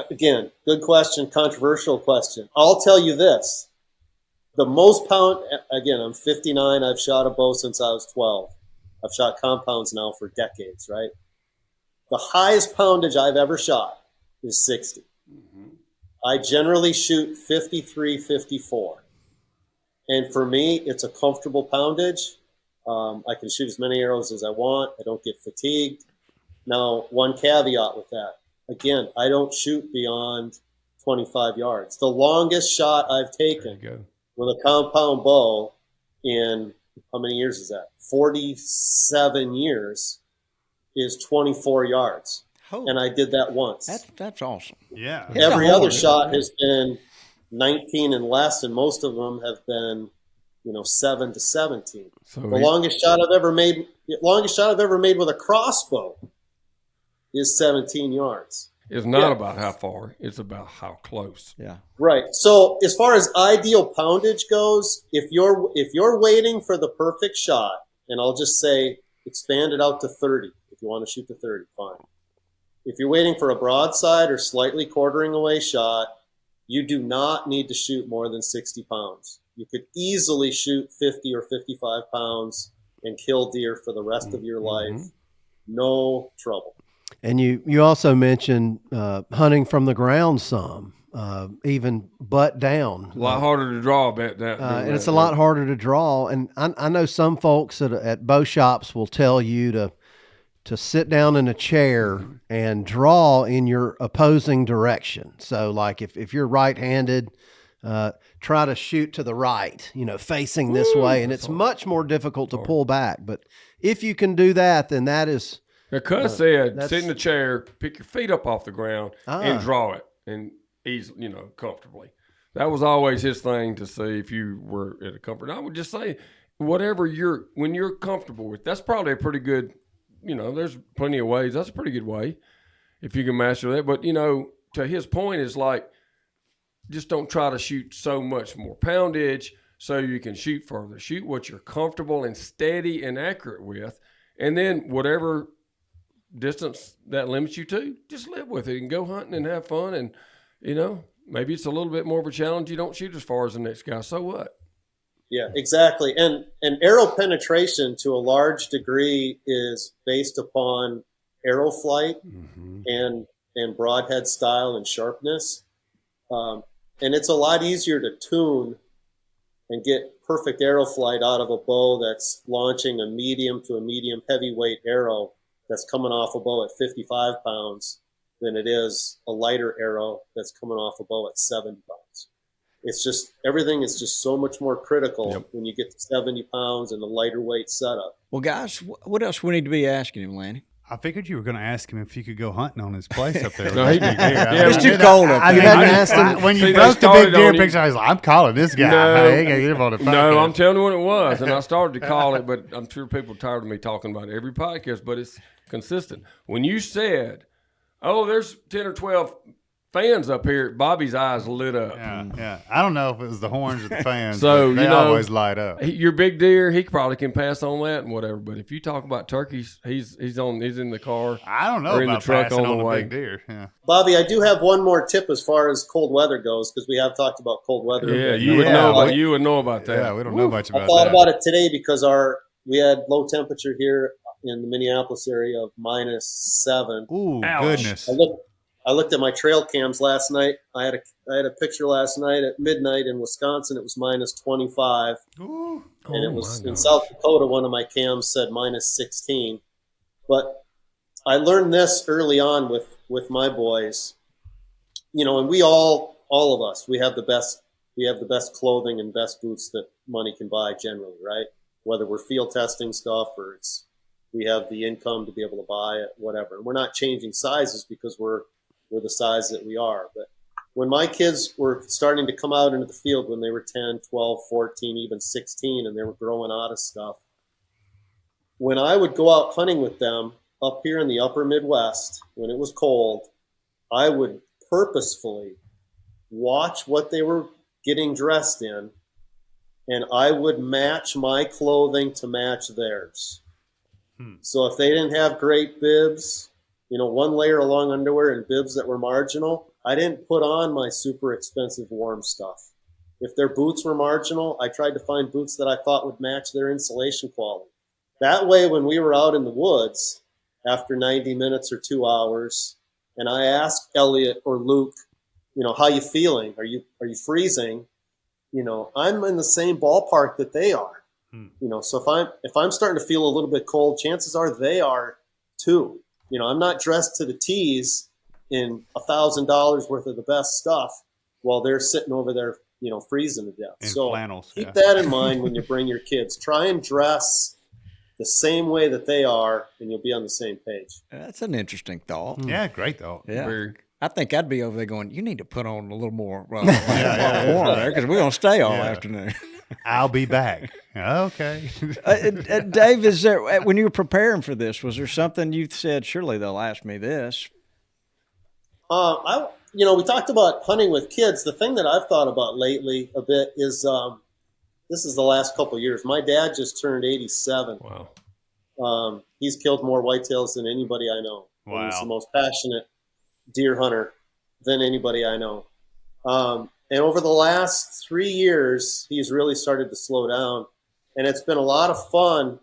again, good question, controversial question. I'll tell you this. The most I'm 59. I've shot a bow since I was 12. I've shot compounds now for decades, right? The highest poundage I've ever shot is 60. I generally shoot 53, 54. And for me, it's a comfortable poundage. I can shoot as many arrows as I want. I don't get fatigued. Now, one caveat with that. Again, I don't shoot beyond 25 yards. The longest shot I've taken with a compound bow in, how many years is that? 47 years is 24 yards. And I did that once. That's awesome. Yeah. Every other shot has been 19 and less, and most of them have been, 7 to 17. So the longest shot I've ever made with a crossbow is 17 yards. It's not about how far; it's about how close. Yeah. Right. So as far as ideal poundage goes, if you're waiting for the perfect shot, and I'll just say expand it out to 30. If you want to shoot to 30, fine. If you're waiting for a broadside or slightly quartering away shot, you do not need to shoot more than 60 pounds. You could easily shoot 50 or 55 pounds and kill deer for the rest of your life. No trouble. And you also mentioned hunting from the ground some, even butt down. A lot harder to draw about that. And it's a lot harder to draw. And I know some folks at bow shops will tell you to to sit down in a chair and draw in your opposing direction. So like if you're right-handed, try to shoot to the right, facing this way. And it's much more difficult to pull back. But if you can do that, then that is. Cuz said, sit in the chair, pick your feet up off the ground and draw it and easily, comfortably. That was always his thing to see if you were at a comfort. I would just say, when you're comfortable with, that's probably a pretty good, there's plenty of ways. That's a pretty good way if you can master that. But, to his point is like, just don't try to shoot so much more poundage so you can shoot further. Shoot what you're comfortable and steady and accurate with. And then whatever distance that limits you to, just live with it and go hunting and have fun. And, maybe it's a little bit more of a challenge. You don't shoot as far as the next guy. So what? Yeah, exactly. And arrow penetration to a large degree is based upon arrow flight and broadhead style and sharpness. And it's a lot easier to tune and get perfect arrow flight out of a bow that's launching a medium to a medium heavyweight arrow that's coming off a bow at 55 pounds than it is a lighter arrow that's coming off a bow at 70 pounds. It's just, everything is just so much more critical when you get to 70 pounds and the lighter weight setup. Well, guys, what else we need to be asking him, Lanny? I figured you were going to ask him if he could go hunting on his place up there. No, he did. It's too cold up there. You hadn't asked him. When you See, broke they the big started deer on him. picture, I was like, I'm calling this guy. No. Hey, get him on the podcast. No, I'm telling you what it was. And I started to call it, but I'm sure people are tired of me talking about it every podcast, but it's consistent. When you said, there's 10 or 12 fans up here, Bobby's eyes lit up. Yeah. I don't know if it was the horns or the fans. So, they always light up. Your big deer, he probably can pass on that and whatever. But if you talk about turkeys, he's in the car. I don't know or in about the truck passing on the the way. big deer. Yeah. Bobby, I do have one more tip as far as cold weather goes, because we have talked about cold weather. Yeah, you would know about that. Yeah, we don't know much about I thought that. about it today because we had low temperature here in the Minneapolis area of -7. Ooh, Ouch. goodness. I looked at my trail cams last night. I had a picture last night at midnight in Wisconsin. It was -25. Ooh. And it was in South Dakota. One of my cams said -16. But I learned this early on with my boys, and we all of us, we have the best clothing and best boots that money can buy generally, right? Whether we're field testing stuff or we have the income to be able to buy it, whatever. And we're not changing sizes because we're the size that we are. But when my kids were starting to come out into the field when they were 10, 12, 14, even 16, and they were growing out of stuff, when I would go out hunting with them up here in the upper Midwest, when it was cold, I would purposefully watch what they were getting dressed in, and I would match my clothing to match theirs. So if they didn't have great bibs, one layer of long underwear and bibs that were marginal, I didn't put on my super expensive warm stuff. If their boots were marginal, I tried to find boots that I thought would match their insulation quality. That way, when we were out in the woods after 90 minutes or 2 hours, and I asked Elliot or Luke, how you feeling? Are you freezing? I'm in the same ballpark that they are. So if I'm starting to feel a little bit cold, chances are they are too. I'm not dressed to the T's in $1,000 worth of the best stuff while they're sitting over there, freezing to death. In so flannels, keep that in mind when you bring your kids. Try and dress the same way that they are, and you'll be on the same page. That's an interesting thought. Yeah, great thought. Yeah. I think I'd be over there going, you need to put on a little more warm there because we're going to stay all afternoon. I'll be back. Okay. Dave, is there, when you were preparing for this, was there something you said, surely they'll ask me this? We talked about hunting with kids. The thing that I've thought about lately a bit is this is the last couple of years. My dad just turned 87. Wow. He's killed more whitetails than anybody I know. Wow. He's the most passionate deer hunter than anybody I know. And over the last 3 years, he's really started to slow down. And it's been a lot of fun.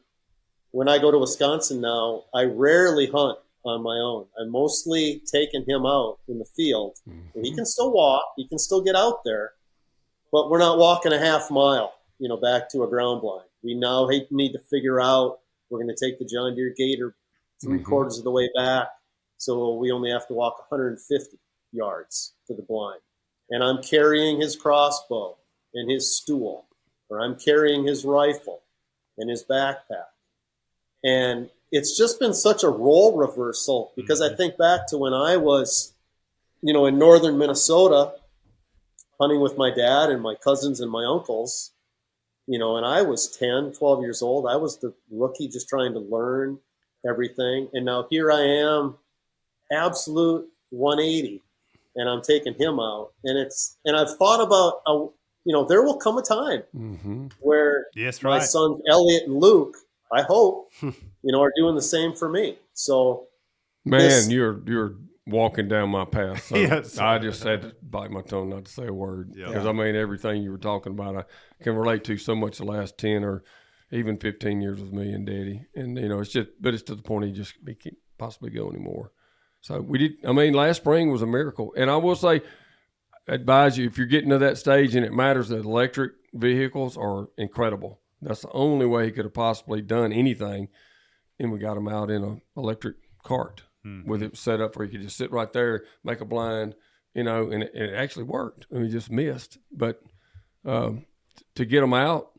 When I go to Wisconsin now, I rarely hunt on my own. I'm mostly taking him out in the field. And he can still walk. He can still get out there. But we're not walking a half mile, back to a ground blind. We now need to figure out, we're going to take the John Deere Gator 3/4 of the way back. So we only have to walk 150 yards to the blind. And I'm carrying his crossbow and his stool, or I'm carrying his rifle and his backpack. And it's just been such a role reversal, because I think back to when I was, in northern Minnesota, hunting with my dad and my cousins and my uncles, and I was 10, 12 years old. I was the rookie just trying to learn everything. And now here I am, absolute 180, and I'm taking him out. And I've thought about, there will come a time where my sons Elliot and Luke, I hope, are doing the same for me. So, man, you're walking down my path. So yes. I just had to bite my tongue not to say a word, because everything you were talking about, I can relate to so much the last 10 or even 15 years with me and Daddy. And it's to the point he just can't possibly go anymore. So we did. Last spring was a miracle, and I will say, advise you, if you're getting to that stage and it matters, that electric vehicles are incredible. That's the only way he could have possibly done anything. And we got him out in an electric cart with it set up where he could just sit right there, make a blind, and it actually worked. He just missed. But to get him out,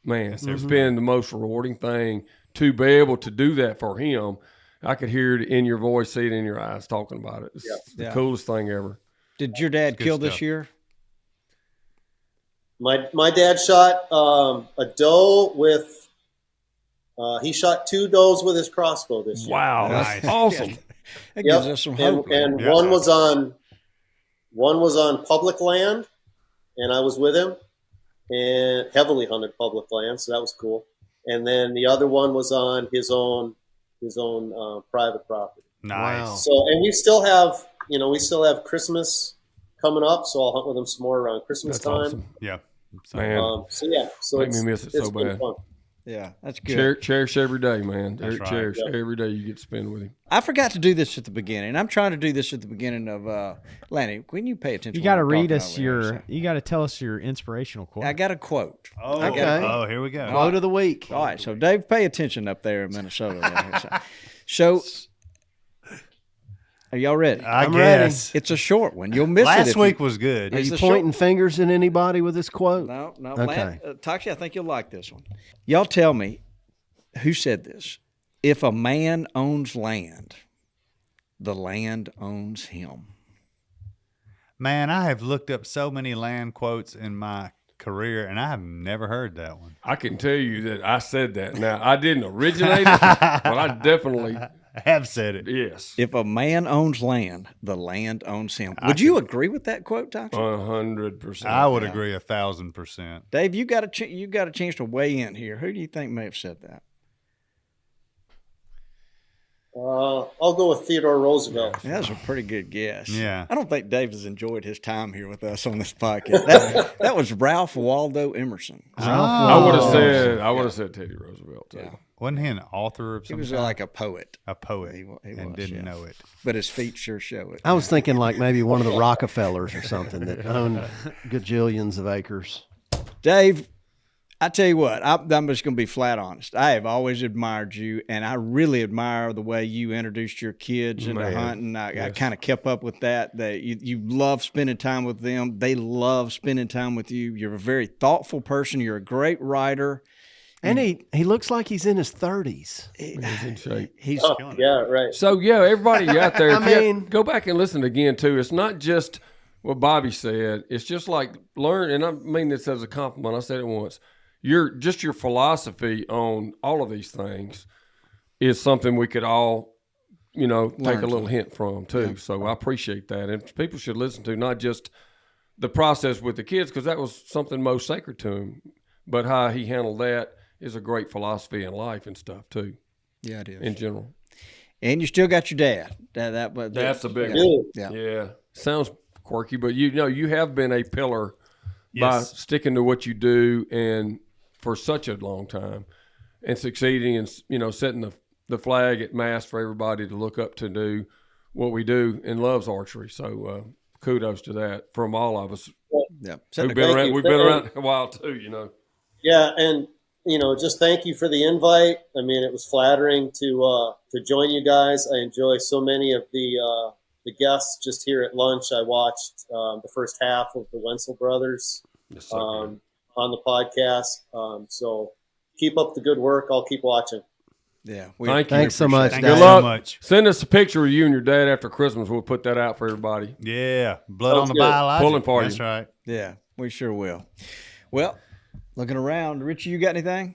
man, it's been the most rewarding thing to be able to do that for him. I could hear it in your voice, see it in your eyes talking about it. It's the coolest thing ever. Did your dad kill this year? My dad shot a doe with he shot 2 does with his crossbow this year. Wow, that's awesome. That gives us some hope. And one was on public land, and I was with him, and heavily hunted public land, so that was cool. And then the other one was on his own private property. Nice. Wow. So, and we still have Christmas coming up, so I'll hunt with him some more around Christmas time. Awesome. Yeah. Man. So make me miss it so bad. Fun. Yeah, that's good. Cherish every day, man. That's right. Cherish every day you get to spend with him. I forgot to do this at the beginning. I'm trying to do this at the beginning of Lanny. When you pay attention, you got to read us you got to tell us your inspirational quote. I got a quote. Oh, okay. Here we go. Quote of the week. All right, so Dave, pay attention up there in Minnesota. So, are y'all ready? I'm guess. It's a short one. You'll miss it. Last week was good. Are you pointing fingers at anybody with this quote? No. Okay. Taxi, I think you'll like this one. Y'all tell me, who said this? If a man owns land, the land owns him. Man, I have looked up so many land quotes in my career, and I have never heard that one. I can tell you that I said that. Now, I didn't originate it, but I definitely have said it. Yes. If a man owns land, the land owns him. Would you agree with that quote, Toxic? 100%. I would agree 1,000%. Dave, you got a chance to weigh in here. Who do you think may have said that? I'll go with Theodore Roosevelt. Yeah, that's a pretty good guess. Yeah. I don't think Dave has enjoyed his time here with us on this podcast. That was Ralph Waldo Emerson. I would have said Teddy Roosevelt too. Yeah. Wasn't he an author of He something? was like a poet. A poet. He was, didn't know it. But his feet sure show it. I was thinking like maybe one of the Rockefellers or something that owned gajillions of acres. Dave, I tell you what, I'm just going to be flat honest. I have always admired you, and I really admire the way you introduced your kids into hunting. I kind of kept up with that. You love spending time with them. They love spending time with you. You're a very thoughtful person. You're a great writer. And he looks like he's in his 30s. He's in shape. Yeah, right. So, everybody out there, go back and listen again, too. It's not just what Bobby said. It's just like learn, and I mean this as a compliment. I said it once. Your philosophy on all of these things is something we could all, take a little hint from too. Yeah. So I appreciate that. And people should listen to not just the process with the kids, because that was something most sacred to him, but how he handled that is a great philosophy in life and stuff too. Yeah, it is. In general. And you still got your dad. That's a big one. Yeah. Sounds quirky, but you have been a pillar by sticking to what you do and for such a long time, and succeeding and setting the flag at mast for everybody to look up to do what we do, and loves archery. So kudos to that from all of us. Yeah, we've been around a while too. Yeah, and just thank you for the invite. I mean, it was flattering to join you guys. I enjoy so many of the guests. Just here at lunch, I watched the first half of the Wenzel Brothers on the podcast. So keep up the good work. I'll keep watching. Yeah. Thanks so much. Thank you so much. Send us a picture of you and your dad after Christmas. We'll put that out for everybody. Yeah. Blood on the good. biologic. Pulling for you. That's right. Yeah, we sure will. Well, looking around, Richie, you got anything?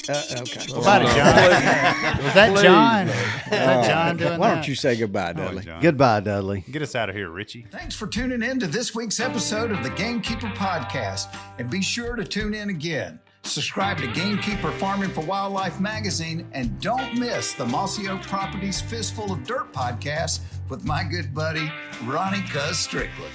Okay. What about it, John? Was that John? Was that John doing Why that? don't you say goodbye, Dudley? John. Goodbye, Dudley. Get us out of here, Richie. Thanks for tuning in to this week's episode of the Gamekeeper Podcast. And be sure to tune in again. Subscribe to Gamekeeper Farming for Wildlife magazine, and don't miss the Mossy Oak Properties Fistful of Dirt podcast with my good buddy, Ronnie Cuz Strickland.